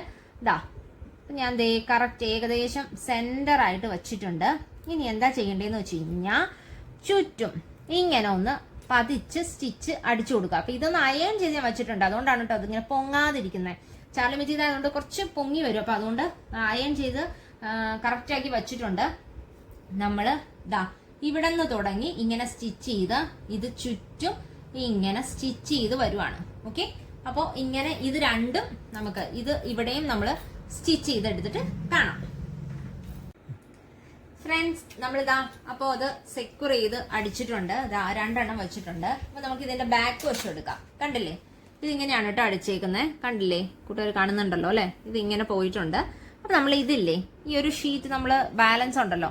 ഞാൻ കറക്റ്റ് ഏകദേശം സെന്റർ ആയിട്ട് വെച്ചിട്ടുണ്ട്. ഇനി എന്താ ചെയ്യേണ്ടതെന്ന് വെച്ച് കഴിഞ്ഞാൽ ചുറ്റും ഇങ്ങനെ ഒന്ന് പതിച്ച് സ്റ്റിച്ച് അടിച്ചു കൊടുക്കുക. അപ്പൊ ഇതൊന്ന് അയൺ ചെയ്ത് ഞാൻ വെച്ചിട്ടുണ്ട്, അതുകൊണ്ടാണ് കേട്ടോ അതിങ്ങനെ പൊങ്ങാതിരിക്കുന്നത്. ചാല മെറ്റീരിയൽ ആയതുകൊണ്ട് കുറച്ച് പൊങ്ങി വരും, അപ്പൊ അതുകൊണ്ട് അയൺ ചെയ്ത് കറക്റ്റ് ആക്കി വെച്ചിട്ടുണ്ട്. നമ്മള് ഇവിടെ നിന്ന് തുടങ്ങി ഇങ്ങനെ സ്റ്റിച്ച് ചെയ്ത് ഇത് ചുറ്റും ഇങ്ങനെ സ്റ്റിച്ച് ചെയ്ത് വരുവാണ്. ഓക്കെ, അപ്പോൾ ഇങ്ങനെ ഇത് രണ്ടും നമുക്ക് ഇത് ഇവിടെയും നമ്മൾ സ്റ്റിച്ച് ചെയ്തെടുത്തിട്ട് കാണാം. ഫ്രണ്ട്സ് നമ്മളിതാ അപ്പോൾ അത് സെക്യൂർ ചെയ്ത് അടിച്ചിട്ടുണ്ട്. ഇതാ 2 എണ്ണം വെച്ചിട്ടുണ്ട്. അപ്പൊ നമുക്ക് ഇതിന്റെ ബാക്ക് വശം എടുക്കാം. കണ്ടില്ലേ, ഇതിങ്ങനെയാണ് കേട്ടോ അടിച്ചേക്കുന്നത്. കണ്ടില്ലേ, കൂട്ടുകാർ കാണുന്നുണ്ടല്ലോ അല്ലെ, ഇത് ഇങ്ങനെ പോയിട്ടുണ്ട്. അപ്പൊ നമ്മൾ ഇതില്ലേ, ഈ ഒരു ഷീറ്റ് നമ്മൾ ബാലൻസ് ഉണ്ടല്ലോ,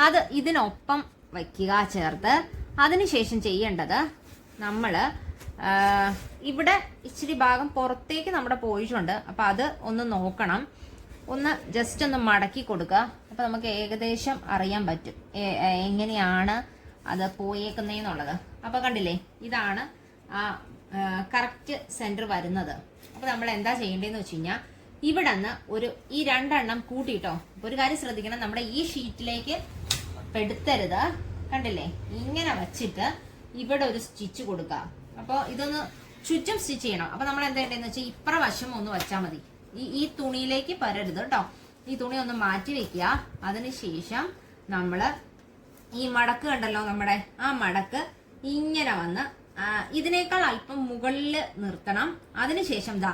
അത് ഇതിനൊപ്പം വയ്ക്കുക ചേർത്ത്. അതിനുശേഷം ചെയ്യേണ്ടത് നമ്മള് ഇവിടെ ഇച്ചിരി ഭാഗം പുറത്തേക്ക് നമ്മുടെ പോയിട്ടുണ്ട്. അപ്പൊ അത് ഒന്ന് നോക്കണം, ഒന്ന് ജസ്റ്റ് ഒന്ന് മടക്കി കൊടുക്കുക. അപ്പൊ നമുക്ക് ഏകദേശം അറിയാൻ പറ്റും എങ്ങനെയാണ് അത് പോയേക്കുന്നതെന്നുള്ളത്. അപ്പൊ കണ്ടില്ലേ, ഇതാണ് ആ കറക്റ്റ് സെന്റർ വരുന്നത്. അപ്പൊ നമ്മൾ എന്താ ചെയ്യേണ്ടതെന്ന് വെച്ച് കഴിഞ്ഞാൽ ഇവിടെ നിന്ന് ഈ 2 എണ്ണം കൂട്ടിട്ടോ. ഒരു കാര്യം ശ്രദ്ധിക്കണം, നമ്മുടെ ഈ ഷീറ്റിലേക്ക് പെടുത്തരുത്. കണ്ടില്ലേ, ഇങ്ങനെ വെച്ചിട്ട് ഇവിടെ ഒരു സ്റ്റിച്ച് കൊടുക്കുക. അപ്പോൾ ഇതൊന്ന് ചുറ്റും സ്റ്റിച്ച് ചെയ്യണം. അപ്പൊ നമ്മൾ എന്താ ചെയ്യേണ്ടതെന്ന് വെച്ചാൽ ഇപ്പുറ വശം ഒന്ന് വെച്ചാൽ മതി. ഈ തുണിയിലേക്ക് പരരുത് കേട്ടോ. ഈ തുണി ഒന്ന് മാറ്റി വെക്കുക. അതിനുശേഷം നമ്മള് ഈ മടക്ക് കണ്ടല്ലോ, നമ്മുടെ ആ മടക്ക് ഇങ്ങനെ വന്ന് ഇതിനേക്കാൾ അല്പം മുകളിൽ നിർത്തണം. അതിനുശേഷം ദാ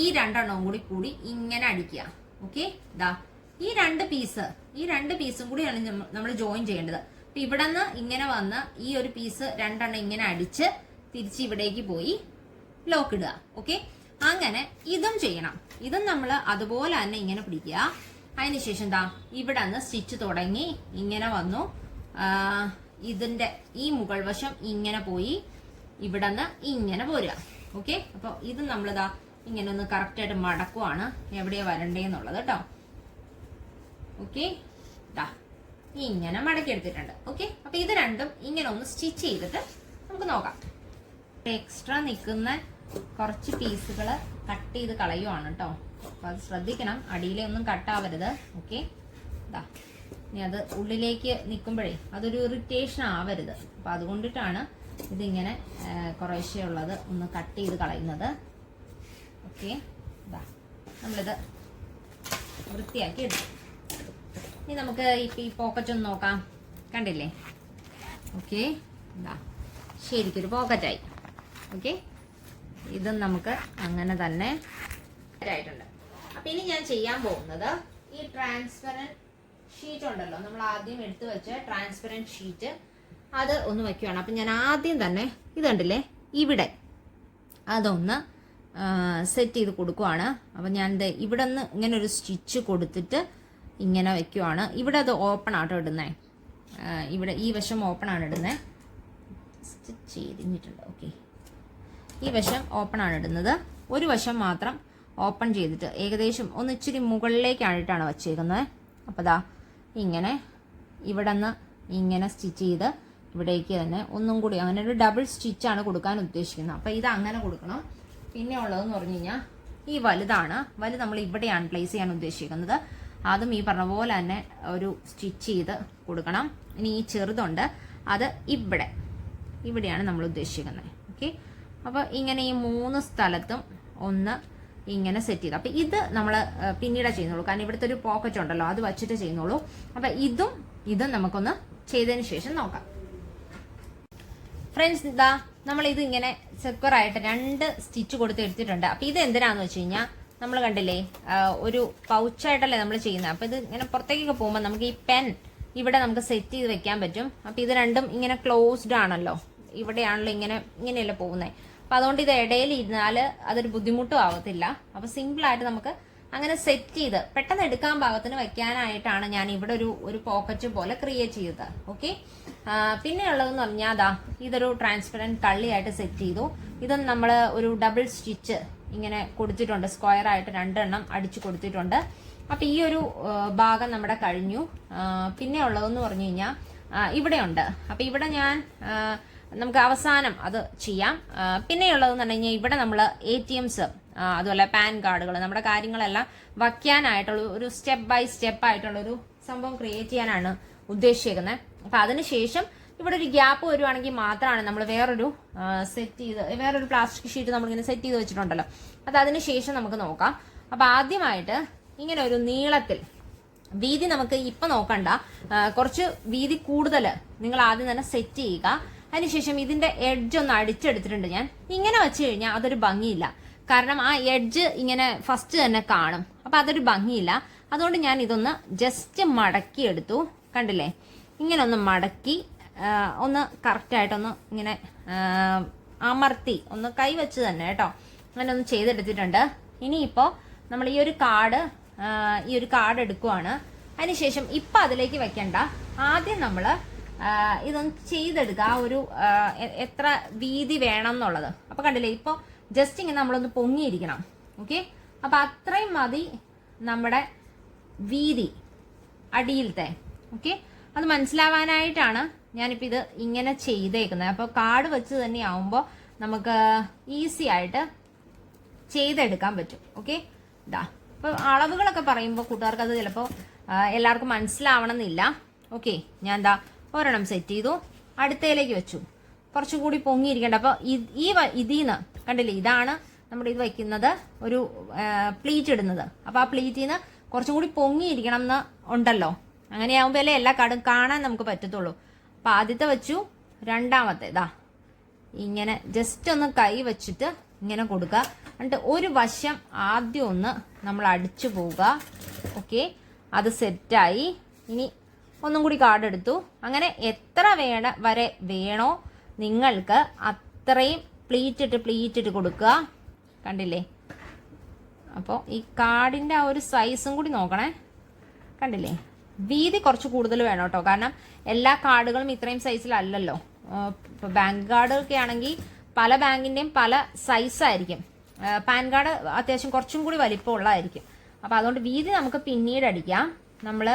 ഈ 2 എണ്ണവും കൂടി ഇങ്ങനെ അടിക്കുക. ഓക്കെ, ദാ ഈ 2 പീസും കൂടിയാണ് നമ്മൾ ജോയിൻ ചെയ്യേണ്ടത്. അപ്പൊ ഇവിടെ നിന്ന് ഇങ്ങനെ വന്ന് ഈ ഒരു പീസ് 2 എണ്ണം ഇങ്ങനെ അടിച്ച് തിരിച്ച് ഇവിടേക്ക് പോയി ലോക്ക് ഇടുക. ഓക്കെ, അങ്ങനെ ഇതും ചെയ്യണം. ഇതും നമ്മൾ അതുപോലെ തന്നെ ഇങ്ങനെ പിടിക്കുക. അതിനുശേഷം ദാ ഇവിടെ നിന്ന് സ്റ്റിച്ച് തുടങ്ങി ഇങ്ങനെ വന്നു. ഇതിന്റെ ഈ മുകൾ വശം ഇങ്ങനെ പോയി ഇവിടെ നിന്ന് ഇങ്ങനെ പോരുക. ഓക്കെ, അപ്പൊ ഇത് നമ്മളിതാ ഇങ്ങനെ ഒന്ന് കറക്റ്റ് ആയിട്ട് മടക്കുവാണ് എവിടെയാ വരണ്ടേന്നുള്ളത് കേട്ടോ. ഓക്കെ, ഇങ്ങനെ മടക്കി എടുത്തിട്ടുണ്ട്. ഓക്കെ, അപ്പൊ ഇത് രണ്ടും ഇങ്ങനെ ഒന്ന് സ്റ്റിച്ച് ചെയ്തിട്ട് നമുക്ക് നോക്കാം. എക്സ്ട്രാ നിൽക്കുന്ന കുറച്ച് പീസുകൾ കട്ട് ചെയ്ത് കളയുവാണ് കേട്ടോ. അപ്പൊ അത് ശ്രദ്ധിക്കണം, അടിയിലെ ഒന്നും കട്ടാവരുത്. ഓക്കെ, ഇനി അത് ഉള്ളിലേക്ക് നിൽക്കുമ്പോഴേ അതൊരു ഇറിറ്റേഷൻ ആവരുത്. അപ്പൊ അതുകൊണ്ടിട്ടാണ് ഇതിങ്ങനെ കുറേശ്ശെ ഉള്ളത് ഒന്ന് കട്ട് ചെയ്ത് കളയുന്നത്. ഓക്കെ, നമ്മളിത് വൃത്തിയാക്കി എടുക്കും. ഇനി നമുക്ക് ഈ പോക്കറ്റ് ഒന്ന് നോക്കാം. കണ്ടില്ലേ, ഓക്കെ, ശരിക്കൊരു പോക്കറ്റായി. ഓക്കെ, ഇതും നമുക്ക് അങ്ങനെ തന്നെ ആയിട്ടുണ്ട്. അപ്പൊ ഇനി ഞാൻ ചെയ്യാൻ പോകുന്നത് ഈ ട്രാൻസ്പെറന്റ് ഷീറ്റ് ഉണ്ടല്ലോ, നമ്മൾ ആദ്യം എടുത്തു വെച്ച ട്രാൻസ്പെറന്റ് ഷീറ്റ്, അത് ഒന്ന് വെക്കുകയാണ്. അപ്പൊ ഞാൻ ആദ്യം തന്നെ ഇത് കണ്ടില്ലേ, ഇവിടെ അതൊന്ന് സെറ്റ് ചെയ്ത് കൊടുക്കുവാണ്. അപ്പൊ ഞാൻ ഇവിടെ നിന്ന് ഇങ്ങനെ ഒരു സ്റ്റിച്ച് കൊടുത്തിട്ട് ഇങ്ങനെ വെക്കുവാണ്. ഇവിടെ അത് ഓപ്പൺ ആട്ടോ ഇടുന്നേ, ഇവിടെ ഈ വശം ഓപ്പൺ ആണ് ഇടുന്നത്. സ്റ്റിച്ച് ചെയ്തിട്ടുണ്ട്. ഓക്കെ, ഈ വശം ഓപ്പൺ ആണ് ഇടുന്നത്. ഒരു വശം മാത്രം ഓപ്പൺ ചെയ്തിട്ട് ഏകദേശം ഒന്ന് ഇച്ചിരി മുകളിലേക്കായിട്ടാണ് വച്ചേക്കുന്നത്. അപ്പോൾ ദാ ഇങ്ങനെ ഇവിടെ നിന്ന് ഇങ്ങനെ സ്റ്റിച്ച് ചെയ്ത് ഇവിടേക്ക് തന്നെ ഒന്നും കൂടി അങ്ങനെ ഒരു ഡബിൾ സ്റ്റിച്ചാണ് കൊടുക്കാൻ ഉദ്ദേശിക്കുന്നത്. അപ്പോൾ ഇത് അങ്ങനെ കൊടുക്കണം. പിന്നെ ഉള്ളതെന്ന് പറഞ്ഞു കഴിഞ്ഞാൽ ഈ വലുതാണ്. വലുത് നമ്മൾ ഇവിടെയാണ് പ്ലേസ് ചെയ്യാൻ ഉദ്ദേശിക്കുന്നത്. അതും ഈ പറഞ്ഞ പോലെ തന്നെ ഒരു സ്റ്റിച്ച് ചെയ്ത് കൊടുക്കണം. ഇനി ഈ ചെറുതുണ്ട്, അത് ഇവിടെയാണ് നമ്മൾ ഉദ്ദേശിക്കുന്നത്. ഓക്കെ, അപ്പോൾ ഇങ്ങനെ ഈ 3 സ്ഥലത്തും ഒന്ന് ഇങ്ങനെ സെറ്റ് ചെയ്ത്, അപ്പം ഇത് നമ്മൾ പിന്നീട് ചെയ്യുന്നുള്ളൂ. കാരണം ഇവിടുത്തെ ഒരു പോക്കറ്റ് ഉണ്ടല്ലോ, അത് വച്ചിട്ട് ചെയ്യുന്നുള്ളൂ. അപ്പം ഇതും നമുക്കൊന്ന് ചെയ്തതിന് ശേഷം നോക്കാം. ഫ്രണ്ട്സ്, ഇതാ നമ്മൾ ഇത് ഇങ്ങനെ സെക്യൂർ ആയിട്ട് 2 സ്റ്റിച്ച് കൊടുത്ത് എടുത്തിട്ടുണ്ട്. അപ്പം ഇത് എന്തിനാന്ന് വെച്ച് കഴിഞ്ഞാൽ നമ്മൾ കണ്ടില്ലേ, ഒരു പൗച്ചായിട്ടല്ലേ നമ്മൾ ചെയ്യുന്നത്. അപ്പം ഇത് ഇങ്ങനെ പുറത്തേക്കൊക്കെ പോകുമ്പോൾ നമുക്ക് ഈ പെൻ ഇവിടെ നമുക്ക് സെറ്റ് ചെയ്ത് വെക്കാൻ പറ്റും. അപ്പം ഇത് രണ്ടും ഇങ്ങനെ ക്ലോസ്ഡ് ആണല്ലോ, ഇവിടെയാണല്ലോ ഇങ്ങനെയല്ലേ പോകുന്നത്. അപ്പം അതുകൊണ്ട് ഇത് ഇടയിൽ ഇരുന്നാൽ അതൊരു ബുദ്ധിമുട്ടും ആവത്തില്ല. അപ്പം സിമ്പിളായിട്ട് നമുക്ക് അങ്ങനെ സെറ്റ് ചെയ്ത് പെട്ടെന്ന് എടുക്കാൻ പാകത്തിന് വെക്കാനായിട്ടാണ് ഞാൻ ഇവിടെ ഒരു പോക്കറ്റ് പോലെ ക്രിയേറ്റ് ചെയ്തത്. ഓക്കെ, പിന്നെ ഉള്ളതെന്ന് പറഞ്ഞാൽ അതാ ഇതൊരു ട്രാൻസ്പെറന്റ് കള്ളിയായിട്ട് സെറ്റ് ചെയ്തു. ഇത് നമ്മൾ ഒരു ഡബിൾ സ്റ്റിച്ച് ഇങ്ങനെ കൊടുത്തിട്ടുണ്ട്, സ്ക്വയർ ആയിട്ട് 2 എണ്ണം അടിച്ചു കൊടുത്തിട്ടുണ്ട്. അപ്പം ഈ ഒരു ഭാഗം നമ്മുടെ കഴിഞ്ഞു. പിന്നെ ഉള്ളതെന്ന് പറഞ്ഞു കഴിഞ്ഞാൽ ഇവിടെ ഉണ്ട്. അപ്പം ഇവിടെ ഞാൻ നമുക്ക് അവസാനം അത് ചെയ്യാം. പിന്നെയുള്ളതെന്ന് പറഞ്ഞു കഴിഞ്ഞാൽ ഇവിടെ നമ്മൾ ATMs അതുപോലെ പാൻ കാർഡുകൾ നമ്മുടെ കാര്യങ്ങളെല്ലാം വയ്ക്കാനായിട്ടുള്ള ഒരു സ്റ്റെപ്പ് ബൈ സ്റ്റെപ്പ് ആയിട്ടുള്ള ഒരു സംഭവം ക്രിയേറ്റ് ചെയ്യാനാണ് ഉദ്ദേശിക്കുന്നത്. അപ്പം അതിനുശേഷം ഇവിടെ ഒരു ഗ്യാപ്പ് വരുവാണെങ്കിൽ മാത്രമാണ് നമ്മൾ വേറൊരു പ്ലാസ്റ്റിക് ഷീറ്റ് നമ്മളിങ്ങനെ സെറ്റ് ചെയ്ത് വെച്ചിട്ടുണ്ടല്ലോ, അത് അതിനുശേഷം നമുക്ക് നോക്കാം. അപ്പം ആദ്യമായിട്ട് ഇങ്ങനെ ഒരു നീളത്തിൽ വീതി നമുക്ക് ഇപ്പം നോക്കണ്ട, കുറച്ച് വീതി കൂടുതൽ നിങ്ങൾ ആദ്യം തന്നെ സെറ്റ് ചെയ്യുക. അതിനുശേഷം ഇതിന്റെ എഡ്ജ് ഒന്ന് അടിച്ചെടുത്തിട്ടുണ്ട് ഞാൻ. ഇങ്ങനെ വെച്ച് കഴിഞ്ഞാൽ അതൊരു ഭംഗിയില്ല. കാരണം ആ എഡ്ജ് ഇങ്ങനെ ഫസ്റ്റ് തന്നെ കാണും, അപ്പം അതൊരു ഭംഗിയില്ല. അതുകൊണ്ട് ഞാൻ ഇതൊന്ന് ജസ്റ്റ് മടക്കി എടുത്തു. കണ്ടില്ലേ, ഇങ്ങനെ ഒന്ന് മടക്കി ഒന്ന് കറക്റ്റായിട്ടൊന്ന് ഇങ്ങനെ അമർത്തി ഒന്ന് കൈ വെച്ച് തന്നെ കേട്ടോ അങ്ങനെ ഒന്ന് ചെയ്തെടുത്തിട്ടുണ്ട്. ഇനിയിപ്പോൾ നമ്മൾ ഈ ഒരു കാർഡ് എടുക്കുവാണ്. അതിനുശേഷം ഇപ്പം അതിലേക്ക് വെക്കണ്ട, ആദ്യം നമ്മൾ ഇതൊന്ന് ചെയ്തെടുക്കുക. ആ ഒരു എത്ര വീതി വേണം എന്നുള്ളത്. അപ്പോൾ കണ്ടില്ലേ, ഇപ്പോൾ ജസ്റ്റ് ഇങ്ങനെ നമ്മളൊന്ന് പൊങ്ങിയിരിക്കണം. ഓക്കെ, അപ്പം അത്രയും മതി നമ്മുടെ വീതി അടിയിലത്തെ. ഓക്കെ, അത് മനസ്സിലാവാനായിട്ടാണ് ഞാനിപ്പോൾ ഇത് ഇങ്ങനെ ചെയ്തേക്കുന്നത്. അപ്പോൾ കാർഡ് വെച്ച് തന്നെ ആവുമ്പോൾ നമുക്ക് ഈസി ആയിട്ട് ചെയ്തെടുക്കാൻ പറ്റും. ഓക്കെ, ഇതാ ഇപ്പോൾ അളവുകളൊക്കെ പറയുമ്പോൾ കൂട്ടുകാർക്ക് അത് ചിലപ്പോൾ എല്ലാവർക്കും മനസ്സിലാവണം എന്നില്ല. ഓക്കെ, ഞാൻ എന്താ ഒരെണ്ണം സെറ്റ് ചെയ്തു, അടുത്തയിലേക്ക് വെച്ചു. കുറച്ചും കൂടി പൊങ്ങിയിരിക്കേണ്ട. അപ്പോൾ ഇതിന്ന് കണ്ടില്ലേ, ഇതാണ് നമ്മുടെ ഇത് വയ്ക്കുന്നത്, ഒരു പ്ലീറ്റ് ഇടുന്നത്. അപ്പോൾ ആ പ്ലീറ്റിൽ നിന്ന് കുറച്ചും കൂടി പൊങ്ങിയിരിക്കണം എന്ന് ഉണ്ടല്ലോ. അങ്ങനെയാകുമ്പോൾ അല്ലേ എല്ലാ കാർഡും കാണാൻ നമുക്ക് പറ്റത്തുള്ളൂ. അപ്പോൾ ആദ്യത്തെ വെച്ചു, രണ്ടാമത്തെ ഇതാ ഇങ്ങനെ ജസ്റ്റ് ഒന്ന് കൈ വെച്ചിട്ട് ഇങ്ങനെ കൊടുക്കുക. എന്നിട്ട് ഒരു വശം ആദ്യം ഒന്ന് നമ്മൾ അടിച്ചു പോവുക. ഓക്കെ, അത് സെറ്റായി. ഇനി ഒന്നും കൂടി കാർഡ് എടുത്തു. അങ്ങനെ എത്ര വരെ വേണോ നിങ്ങൾക്ക് അത്രയും പ്ലീറ്റ് ഇട്ട് കൊടുക്കുക. കണ്ടില്ലേ, അപ്പോൾ ഈ കാർഡിൻ്റെ ആ ഒരു സൈസും കൂടി നോക്കണേ. കണ്ടില്ലേ, വീതി കുറച്ച് കൂടുതൽ വേണം കേട്ടോ, കാരണം എല്ലാ കാർഡുകളും ഇത്രയും സൈസിലല്ലല്ലോ. ഇപ്പോൾ ബാങ്ക് കാർഡൊക്കെ ആണെങ്കിൽ പല ബാങ്കിൻ്റെയും പല സൈസായിരിക്കും. പാൻ കാർഡ് അത്യാവശ്യം കുറച്ചും കൂടി വലിപ്പമുള്ളതായിരിക്കും. അപ്പോൾ അതുകൊണ്ട് വീതി നമുക്ക് പിന്നീട് അടിക്കാം. നമ്മൾ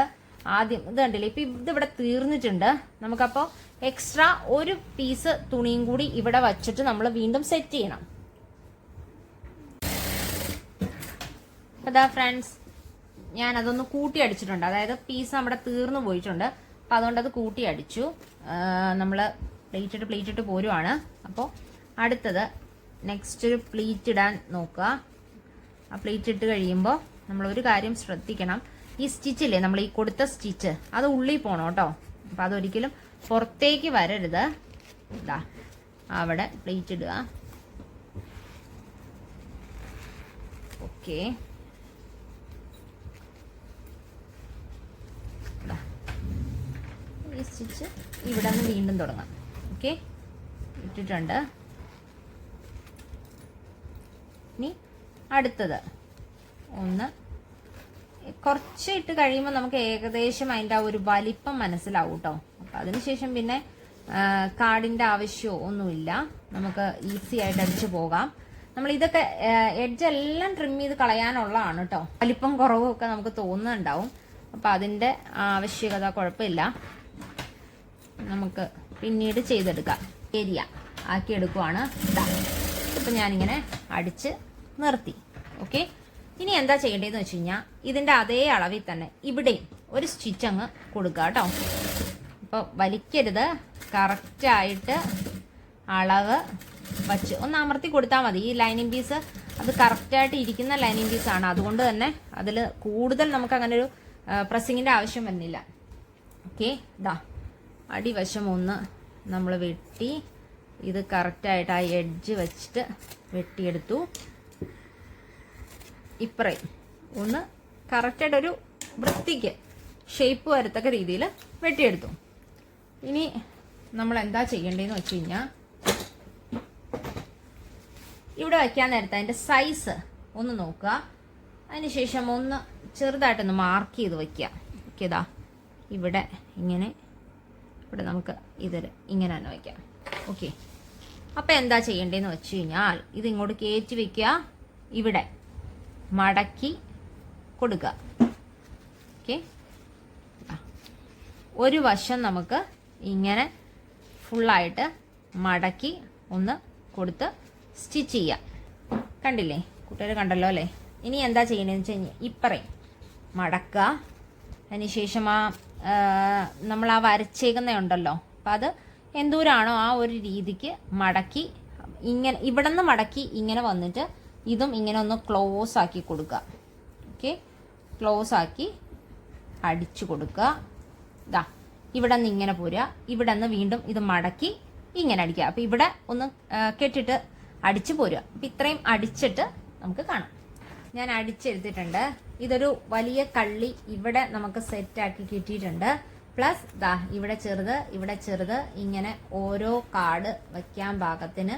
ആദ്യം ഇത് കണ്ടില്ലേ, ഇപ്പം ഇതിവിടെ തീർന്നിട്ടുണ്ട്. നമുക്കപ്പോൾ എക്സ്ട്രാ ഒരു പീസ് തുണിയും കൂടി ഇവിടെ വച്ചിട്ട് നമ്മൾ വീണ്ടും സെറ്റ് ചെയ്യണം. അതാ ഫ്രണ്ട്സ്, ഞാൻ അതൊന്ന് കൂട്ടി അടിച്ചിട്ടുണ്ട്. അതായത് പീസ് നമ്മുടെ തീർന്നു പോയിട്ടുണ്ട്. അപ്പം അതുകൊണ്ട് അത് കൂട്ടി അടിച്ചു. നമ്മൾ പ്ലീറ്റ് ഇട്ട് പോരുവാണ്. അപ്പോൾ അടുത്തത് നെക്സ്റ്റ് ഒരു പ്ലീറ്റ് ഇടാൻ നോക്കുക. ആ പ്ലീറ്റ് ഇട്ട് കഴിയുമ്പോൾ നമ്മളൊരു കാര്യം ശ്രദ്ധിക്കണം, ഈ സ്റ്റിച്ചില്ലേ, നമ്മൾ ഈ കൊടുത്ത സ്റ്റിച്ച് അത് ഉള്ളിൽ പോകണം കേട്ടോ. അപ്പം അതൊരിക്കലും പുറത്തേക്ക് വരരുത്. ഇതാ അവിടെ പ്ലീറ്റ് ഇടുക. ഓക്കെ, ഈ സ്റ്റിച്ച് ഇവിടെ നിന്ന് വീണ്ടും തുടങ്ങാം. ഓക്കെ, ഇട്ടിട്ടുണ്ട്. ഇനി അടുത്തത് ഒന്ന് കുറച്ച് ഇട്ട് കഴിയുമ്പോൾ നമുക്ക് ഏകദേശം അതിൻ്റെ ആ ഒരു വലിപ്പം മനസ്സിലാവും കേട്ടോ. അപ്പം അതിനുശേഷം പിന്നെ കാർഡിൻ്റെ ആവശ്യമോ ഒന്നുമില്ല, നമുക്ക് ഈസി ആയിട്ട് അടിച്ചു പോകാം. നമ്മൾ ഇതൊക്കെ എഡ്ജ് എല്ലാം ട്രിം ചെയ്ത് കളയാനുള്ളതാണ് കേട്ടോ. വലിപ്പം കുറവും ഒക്കെ നമുക്ക് തോന്നുന്നുണ്ടാവും. അപ്പം അതിൻ്റെ ആവശ്യകത കുഴപ്പമില്ല, നമുക്ക് പിന്നീട് ചെയ്തെടുക്കാം. ഏരിയ ആക്കി എടുക്കുവാണ്. ഇപ്പം ഞാനിങ്ങനെ അടിച്ച് നിർത്തി. ഓക്കെ, ഇനി എന്താ ചെയ്യേണ്ടതെന്ന് വെച്ച് കഴിഞ്ഞാൽ ഇതിൻ്റെ അതേ അളവിൽ തന്നെ ഇവിടെയും ഒരു സ്റ്റിച്ച് അങ്ങ് കൊടുക്കുക കേട്ടോ. അപ്പോൾ വലിക്കരുത്, കറക്റ്റായിട്ട് അളവ് വച്ച് ഒന്ന് അമർത്തി കൊടുത്താൽ മതി. ഈ ലൈനിങ് പീസ് അത് കറക്റ്റായിട്ട് ഇരിക്കുന്ന ലൈനിങ് പീസാണ്, അതുകൊണ്ട് തന്നെ അതിൽ കൂടുതൽ നമുക്ക് അങ്ങനെ ഒരു പ്രസ്സിങ്ങിൻ്റെ ആവശ്യം വരുന്നില്ല. ഓക്കെ, ഇതാ അടിവശം ഒന്ന് നമ്മൾ വെട്ടി ഇത് കറക്റ്റായിട്ട് ആ എഡ്ജ് വെച്ചിട്ട് വെട്ടിയെടുത്തു. ഇപ്പറേ ഒന്ന് കറക്റ്റായിട്ടൊരു വൃത്തിക്ക് ഷേപ്പ് വരത്തക്ക രീതിയിൽ വെട്ടിയെടുത്തു. ഇനി നമ്മൾ എന്താ ചെയ്യേണ്ടതെന്ന് വെച്ച് കഴിഞ്ഞാൽ ഇവിടെ വയ്ക്കാൻ നേരത്തെ അതിൻ്റെ സൈസ് ഒന്ന് നോക്കുക. അതിനുശേഷം ഒന്ന് ചെറുതായിട്ടൊന്ന് മാർക്ക് ചെയ്ത് വയ്ക്കുക. ഓക്കെ, ഇതാ ഇവിടെ ഇങ്ങനെ, ഇവിടെ നമുക്ക് ഇതിൽ ഇങ്ങനെ തന്നെ വയ്ക്കാം. ഓക്കെ, അപ്പോൾ എന്താ ചെയ്യേണ്ടതെന്ന് വെച്ച് കഴിഞ്ഞാൽ ഇത് ഇങ്ങോട്ട് കയറ്റി വയ്ക്കുക, ഇവിടെ മടക്കി കൊടുക്കുക. ഓക്കെ, ഒരു വശം നമുക്ക് ഇങ്ങനെ ഫുള്ളായിട്ട് മടക്കി ഒന്ന് കൊടുത്ത് സ്റ്റിച്ച് ചെയ്യാം. കണ്ടില്ലേ, കൂട്ടുകാർ കണ്ടല്ലോ അല്ലേ. ഇനി എന്താ ചെയ്യണമെന്ന് വെച്ച് കഴിഞ്ഞാൽ ഇപ്പറേ മടക്കുക. അതിനുശേഷം നമ്മൾ ആ വരച്ചേക്കുന്നതുണ്ടല്ലോ, അപ്പം അത് എന്തോരാണോ ആ ഒരു രീതിക്ക് മടക്കി ഇങ്ങനെ ഇവിടെ നിന്ന് മടക്കി ഇങ്ങനെ വന്നിട്ട് ഇതും ഇങ്ങനെ ഒന്ന് ക്ലോസ് ആക്കി കൊടുക്കുക. ഓക്കെ, ക്ലോസ് ആക്കി അടിച്ചു കൊടുക്കുക. ഇതാ ഇവിടെ നിന്ന് ഇങ്ങനെ പോരുക, ഇവിടെ നിന്ന് വീണ്ടും ഇത് മടക്കി ഇങ്ങനെ അടിക്കുക. അപ്പോൾ ഇവിടെ ഒന്ന് കെട്ടിട്ട് അടിച്ചു പോരുക. അപ്പം ഇത്രയും അടിച്ചിട്ട് നമുക്ക് കാണാം. ഞാൻ അടിച്ചെടുത്തിട്ടുണ്ട്. ഇതൊരു വലിയ കള്ളി ഇവിടെ നമുക്ക് സെറ്റാക്കി കിട്ടിയിട്ടുണ്ട്. പ്ലസ് ദാ ഇവിടെ ചെറുത് ഇങ്ങനെ ഓരോ കാർഡ് വയ്ക്കാൻ പാകത്തിന്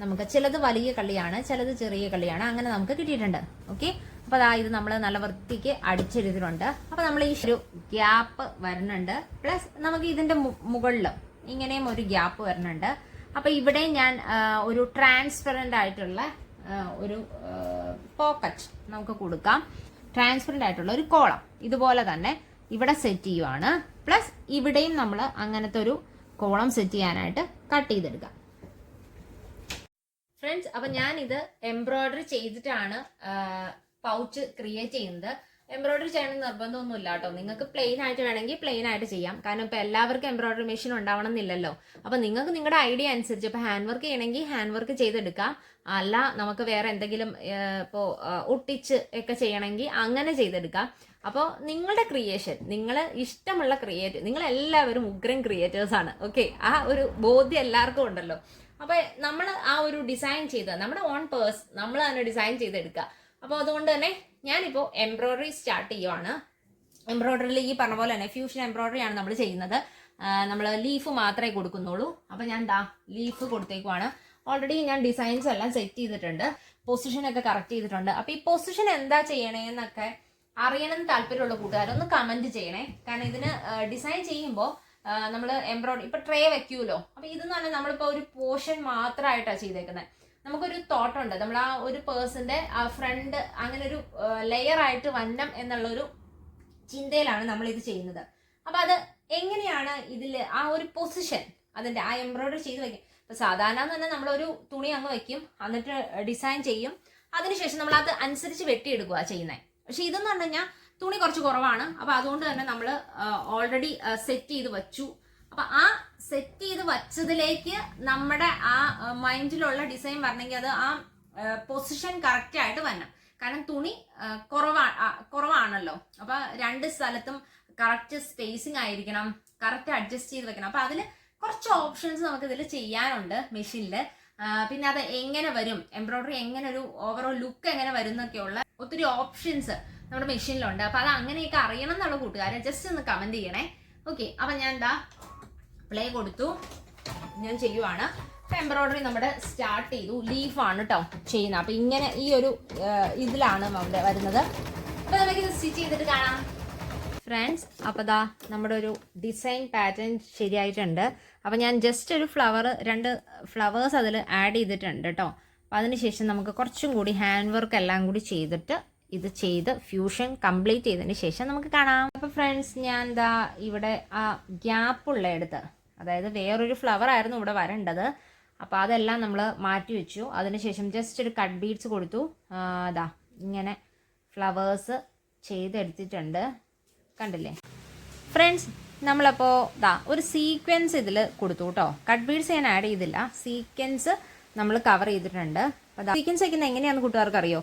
നമുക്ക് ചിലത് വലിയ കള്ളിയാണ്, ചിലത് ചെറിയ കള്ളിയാണ്, അങ്ങനെ നമുക്ക് കിട്ടിയിട്ടുണ്ട്. ഓക്കെ, അപ്പോൾ അതാ ഇത് നമ്മൾ നല്ല വൃത്തിക്ക് അടിച്ചെടുത്തിട്ടുണ്ട്. അപ്പോൾ നമ്മൾ ഈ ഒരു ഗ്യാപ്പ് വരുന്നുണ്ട്. പ്ലസ് നമുക്ക് ഇതിൻ്റെ മുകളിൽ ഇങ്ങനെയും ഒരു ഗ്യാപ്പ് വരുന്നുണ്ട്. അപ്പോൾ ഇവിടെ ഞാൻ ഒരു ട്രാൻസ്പെറൻ്റ് ആയിട്ടുള്ള ഒരു പോക്കറ്റ് നമുക്ക് കൊടുക്കാം. ട്രാൻസ്പെറൻ്റ് ആയിട്ടുള്ള ഒരു കോളം ഇതുപോലെ തന്നെ ഇവിടെ സെറ്റ് ചെയ്യുവാണ്. പ്ലസ് ഇവിടെയും നമ്മൾ അങ്ങനത്തെ ഒരു കോളം സെറ്റ് ചെയ്യാനായിട്ട് കട്ട് ചെയ്തെടുക്കാം. ഫ്രണ്ട്സ്, അപ്പം ഞാനിത് എംബ്രോയിഡറി ചെയ്തിട്ടാണ് പൗച്ച് ക്രിയേറ്റ് ചെയ്യുന്നത്. എംബ്രോയിഡറി ചെയ്യണമെന്ന് നിർബന്ധമൊന്നുമില്ല കേട്ടോ. നിങ്ങൾക്ക് പ്ലെയിൻ ആയിട്ട് വേണമെങ്കിൽ പ്ലെയിൻ ആയിട്ട് ചെയ്യാം. കാരണം ഇപ്പോൾ എല്ലാവർക്കും എംബ്രോയിഡറി മെഷീൻ ഉണ്ടാവണം എന്നില്ലല്ലോ. അപ്പം നിങ്ങൾക്ക് നിങ്ങളുടെ ഐഡിയ അനുസരിച്ച് ഇപ്പോൾ ഹാൻഡ് വർക്ക് ചെയ്യണമെങ്കിൽ ഹാൻഡ് വർക്ക് ചെയ്തെടുക്കാം. അല്ല നമുക്ക് വേറെ എന്തെങ്കിലും ഇപ്പോൾ ഒട്ടിച്ച് ഒക്കെ ചെയ്യണമെങ്കിൽ അങ്ങനെ ചെയ്തെടുക്കാം. അപ്പോൾ നിങ്ങളുടെ ക്രിയേഷൻ, നിങ്ങൾ ഇഷ്ടമുള്ള നിങ്ങൾ എല്ലാവരും ഉഗ്രൻ ക്രിയേറ്റേഴ്സാണ്. ഓക്കെ, ആ ഒരു ബോധ്യം എല്ലാവർക്കും ഉണ്ടല്ലോ. അപ്പോൾ നമ്മൾ ആ ഒരു ഡിസൈൻ ചെയ്ത് നമ്മുടെ ഓൺ പേഴ്സ് നമ്മൾ തന്നെ ഡിസൈൻ ചെയ്തെടുക്കുക. അപ്പോൾ അതുകൊണ്ട് തന്നെ ഞാനിപ്പോൾ എംബ്രോയിഡറി സ്റ്റാർട്ട് ചെയ്യുവാണ്. എംബ്രോയിഡറിയിൽ ഈ പറഞ്ഞ പോലെ തന്നെ ഫ്യൂഷൻ എംബ്രോയിഡറി ആണ് നമ്മൾ ചെയ്യുന്നത്. നമ്മൾ ലീഫ് മാത്രമേ കൊടുക്കുന്നുള്ളൂ. അപ്പോൾ ഞാൻ ലീഫ് കൊടുത്തേക്കുവാണ്. ഓൾറെഡി ഞാൻ ഡിസൈൻസ് എല്ലാം സെറ്റ് ചെയ്തിട്ടുണ്ട്, പൊസിഷനൊക്കെ കറക്റ്റ് ചെയ്തിട്ടുണ്ട്. അപ്പോൾ ഈ പൊസിഷൻ എന്താ ചെയ്യണേന്നൊക്കെ അറിയണമെന്ന് താല്പര്യമുള്ള കൂട്ടുകാരൊന്ന് കമൻറ്റ് ചെയ്യണേ. കാരണം ഇതിന് ഡിസൈൻ ചെയ്യുമ്പോൾ നമ്മൾ എംബ്രോയിഡറി ഇപ്പോൾ ട്രേ വെക്കൂലോ. അപ്പോൾ ഇതെന്ന് പറഞ്ഞാൽ നമ്മളിപ്പോൾ ഒരു പോർഷൻ മാത്രമായിട്ടാണ് ചെയ്തേക്കുന്നത്. നമുക്കൊരു തോട്ടുണ്ട്, നമ്മൾ ആ ഒരു പേഴ്സന്റെ ഫ്രണ്ട് അങ്ങനെ ഒരു ലെയർ ആയിട്ട് വന്നം എന്നുള്ളൊരു ചിന്തയിലാണ് നമ്മൾ ഇത് ചെയ്യുന്നത്. അപ്പൊ അത് എങ്ങനെയാണ് ഇതിൽ ആ ഒരു പൊസിഷൻ അതിന്റെ ആ എംബ്രോയിഡറി ചെയ്ത് വെക്കും. ഇപ്പൊ സാധാരണ തന്നെ നമ്മളൊരു തുണി അങ്ങ് വെക്കും, എന്നിട്ട് ഡിസൈൻ ചെയ്യും, അതിനുശേഷം നമ്മൾ അത് അനുസരിച്ച് വെട്ടിയെടുക്കുക ചെയ്യുന്നത്. പക്ഷെ ഇതെന്ന് പറഞ്ഞു കഴിഞ്ഞാൽ തുണി കുറച്ച് കുറവാണ്. അപ്പൊ അതുകൊണ്ട് തന്നെ നമ്മൾ ഓൾറെഡി സെറ്റ് ചെയ്ത് വച്ചു. അപ്പൊ ആ സെറ്റ് ചെയ്ത് വച്ചതിലേക്ക് നമ്മുടെ ആ മൈൻഡിലുള്ള ഡിസൈൻ വരണമെങ്കിൽ അത് ആ പൊസിഷൻ കറക്റ്റ് ആയിട്ട് വരണം. കാരണം തുണി കുറവാണല്ലോ. അപ്പൊ രണ്ട് സ്ഥലത്തും കറക്റ്റ് സ്പേസിങ് ആയിരിക്കണം, കറക്റ്റ് അഡ്ജസ്റ്റ് ചെയ്ത് വെക്കണം. അപ്പൊ അതിൽ കുറച്ച് ഓപ്ഷൻസ് നമുക്ക് ഇതിൽ ചെയ്യാനുണ്ട് മെഷീനിൽ. പിന്നെ അത് എങ്ങനെ വരും, എംബ്രോയിഡറി എങ്ങനെ ഒരു ഓവറോൾ ലുക്ക് എങ്ങനെ വരും എന്നൊക്കെയുള്ള ഒത്തിരി ഓപ്ഷൻസ് നമ്മുടെ മെഷീനിലുണ്ട്. അപ്പൊ അത് അങ്ങനെയൊക്കെ അറിയണം എന്നുള്ള കൂട്ടുകാരെ ജസ്റ്റ് ഒന്ന് കമന്റ് ചെയ്യണേ. ഓക്കെ, അപ്പൊ ഞാൻ പ്ലേ കൊടുത്തു, ഞാൻ ചെയ്യുവാണ്. എംബ്രോയിഡറി നമ്മുടെ സ്റ്റാർട്ട് ചെയ്തു. ലീഫാണ് കേട്ടോ ചെയ്യുന്നത്. അപ്പൊ ഇങ്ങനെ ഈ ഒരു ഇതിലാണ് വരുന്നത്. അപ്പൊ നമുക്ക് ഇത് സ്റ്റിച്ച് ചെയ്തിട്ട് കാണാം ഫ്രണ്ട്സ്. അപ്പൊ നമ്മുടെ ഒരു ഡിസൈൻ പാറ്റേൺ ശരിയായിട്ടുണ്ട്. അപ്പൊ ഞാൻ ജസ്റ്റ് ഒരു രണ്ട് ഫ്ലവേഴ്സ് അതിൽ ആഡ് ചെയ്തിട്ടുണ്ട് കേട്ടോ. അപ്പൊ അതിനുശേഷം നമുക്ക് കുറച്ചും കൂടി ഹാൻഡ് വർക്ക് എല്ലാം കൂടി ചെയ്തിട്ട് ഇത് ചെയ്ത് ഫ്യൂഷൻ കംപ്ലീറ്റ് ചെയ്തതിന് ശേഷം നമുക്ക് കാണാം. അപ്പൊ ഫ്രണ്ട്സ്, ഞാൻ ഇവിടെ ആ ഗ്യാപ്പുള്ള എടുത്ത്, അതായത് വേറൊരു ഫ്ലവർ ആയിരുന്നു ഇവിടെ വരേണ്ടത്. അപ്പോൾ അതെല്ലാം നമ്മൾ മാറ്റി വെച്ചു. അതിനുശേഷം ജസ്റ്റ് ഒരു കട്ട് ബീഡ്സ് കൊടുത്തു. ഇങ്ങനെ ഫ്ലവേഴ്സ് ചെയ്തെടുത്തിട്ടുണ്ട്, കണ്ടില്ലേ ഫ്രണ്ട്സ്. നമ്മളപ്പോൾ ഒരു സീക്വൻസ് ഇതിൽ കൊടുത്തു കേട്ടോ. കട്ട് ബീഡ്സ് ഞാൻ ആഡ് ചെയ്തില്ല, സീക്വൻസ് നമ്മൾ കവർ ചെയ്തിട്ടുണ്ട്. അപ്പോൾ സീക്വൻസ് വയ്ക്കുന്നത് എങ്ങനെയാണെന്ന് കൂട്ടുകാർക്ക് അറിയോ?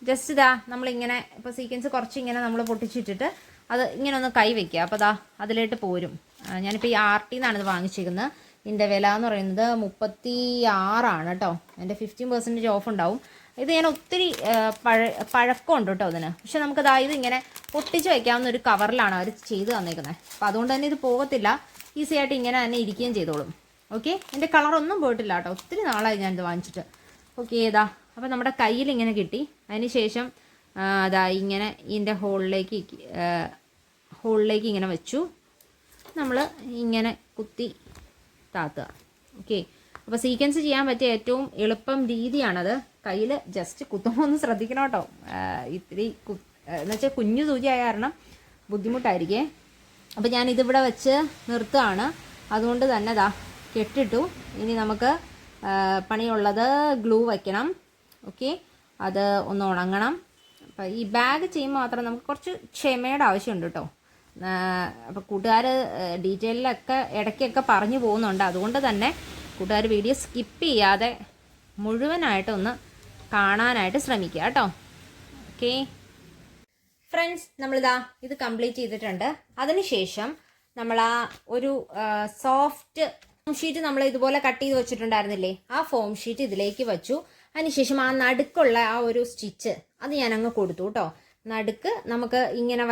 ജസ്റ്റ് നമ്മളിങ്ങനെ ഇപ്പോൾ സീക്വൻസ് കുറച്ച് ഇങ്ങനെ നമ്മൾ പൊട്ടിച്ചിട്ടിട്ട് അത് ഇങ്ങനെ ഒന്ന് കൈ വയ്ക്കുക. അപ്പോൾ അതിലേട്ട് പോരും. ഞാനിപ്പോൾ ഈ ആർട്ടിന്നാണ് ഇത് വാങ്ങിച്ചിരിക്കുന്നത്. ഇതിൻ്റെ വില എന്ന് പറയുന്നത് 36 കേട്ടോ. എൻ്റെ 15% ഓഫ് ഉണ്ടാവും. ഇത് ഞാൻ ഒത്തിരി പഴക്കമുണ്ട് കേട്ടോ അതിന്. പക്ഷെ നമുക്ക് ഇത് ഇങ്ങനെ പൊട്ടിച്ച് വയ്ക്കാവുന്ന ഒരു കവറിലാണ് അവർ ചെയ്ത് തന്നേക്കുന്നത്. അപ്പോൾ അതുകൊണ്ട് തന്നെ ഇത് പോകത്തില്ല, ഈസി ആയിട്ട് ഇങ്ങനെ തന്നെ ഇരിക്കുകയും ചെയ്തോളും. ഓക്കെ, എൻ്റെ കളറൊന്നും പോയിട്ടില്ല കേട്ടോ. ഒത്തിരി നാളായി ഞാനിത് വാങ്ങിച്ചിട്ട്. ഓക്കെ, അപ്പോൾ നമ്മുടെ കയ്യിൽ ഇങ്ങനെ കിട്ടി. അതിന് ശേഷം ഇങ്ങനെ ഇതിൻ്റെ ഹോളിലേക്ക് ഇങ്ങനെ വെച്ചു. നമ്മൾ ഇങ്ങനെ കുത്തി താത്തുക. ഓക്കെ, അപ്പോൾ സീക്വൻസ് ചെയ്യാൻ പറ്റിയ ഏറ്റവും എളുപ്പം രീതിയാണത്. കയ്യിൽ ജസ്റ്റ് കുത്തുമ്പോൾ ഒന്ന് ശ്രദ്ധിക്കണം കേട്ടോ. ഇത്തിരി എന്നുവെച്ചാൽ കുഞ്ഞു സൂചിയായ കാരണം ബുദ്ധിമുട്ടായിരിക്കേ. അപ്പോൾ ഞാനിതിവിടെ വെച്ച് നിർത്തുകയാണ്. അതുകൊണ്ട് തന്നെ കെട്ടിട്ടു. ഇനി നമുക്ക് പണിയുള്ളത് ഗ്ലൂ വയ്ക്കണം. ഓക്കെ, അത് ഒന്ന് ഉണങ്ങണം. അപ്പോൾ ഈ ബാഗ് ചെയ്യുമ്പോൾ മാത്രം നമുക്ക് കുറച്ച് ക്ഷമയുടെ ആവശ്യമുണ്ട് കേട്ടോ. അപ്പോൾ കൂട്ടുകാർ ഡീറ്റെയിലൊക്കെ ഇടയ്ക്കൊക്കെ പറഞ്ഞു പോകുന്നുണ്ട്. അതുകൊണ്ട് തന്നെ കൂട്ടുകാർ വീഡിയോ സ്കിപ്പ് ചെയ്യാതെ മുഴുവനായിട്ടൊന്ന് കാണാനായിട്ട് ശ്രമിക്കുക കേട്ടോ. ഓക്കെ ഫ്രണ്ട്സ്, ഇത് കംപ്ലീറ്റ് ചെയ്തിട്ടുണ്ട്. അതിനുശേഷം നമ്മൾ ആ ഒരു സോഫ്റ്റ് ഫോം ഷീറ്റ് നമ്മൾ ഇതുപോലെ കട്ട് ചെയ്ത് വെച്ചിട്ടുണ്ടായിരുന്നില്ലേ, ആ ഫോം ഷീറ്റ് ഇതിലേക്ക് വെച്ചു. അതിനുശേഷം ആ നടുക്കുള്ള ആ ഒരു സ്റ്റിച്ച് അത് ഞാൻ അങ്ങ് കൊടുത്തു കേട്ടോ. നടുക്ക് നമുക്ക് ഇങ്ങനെ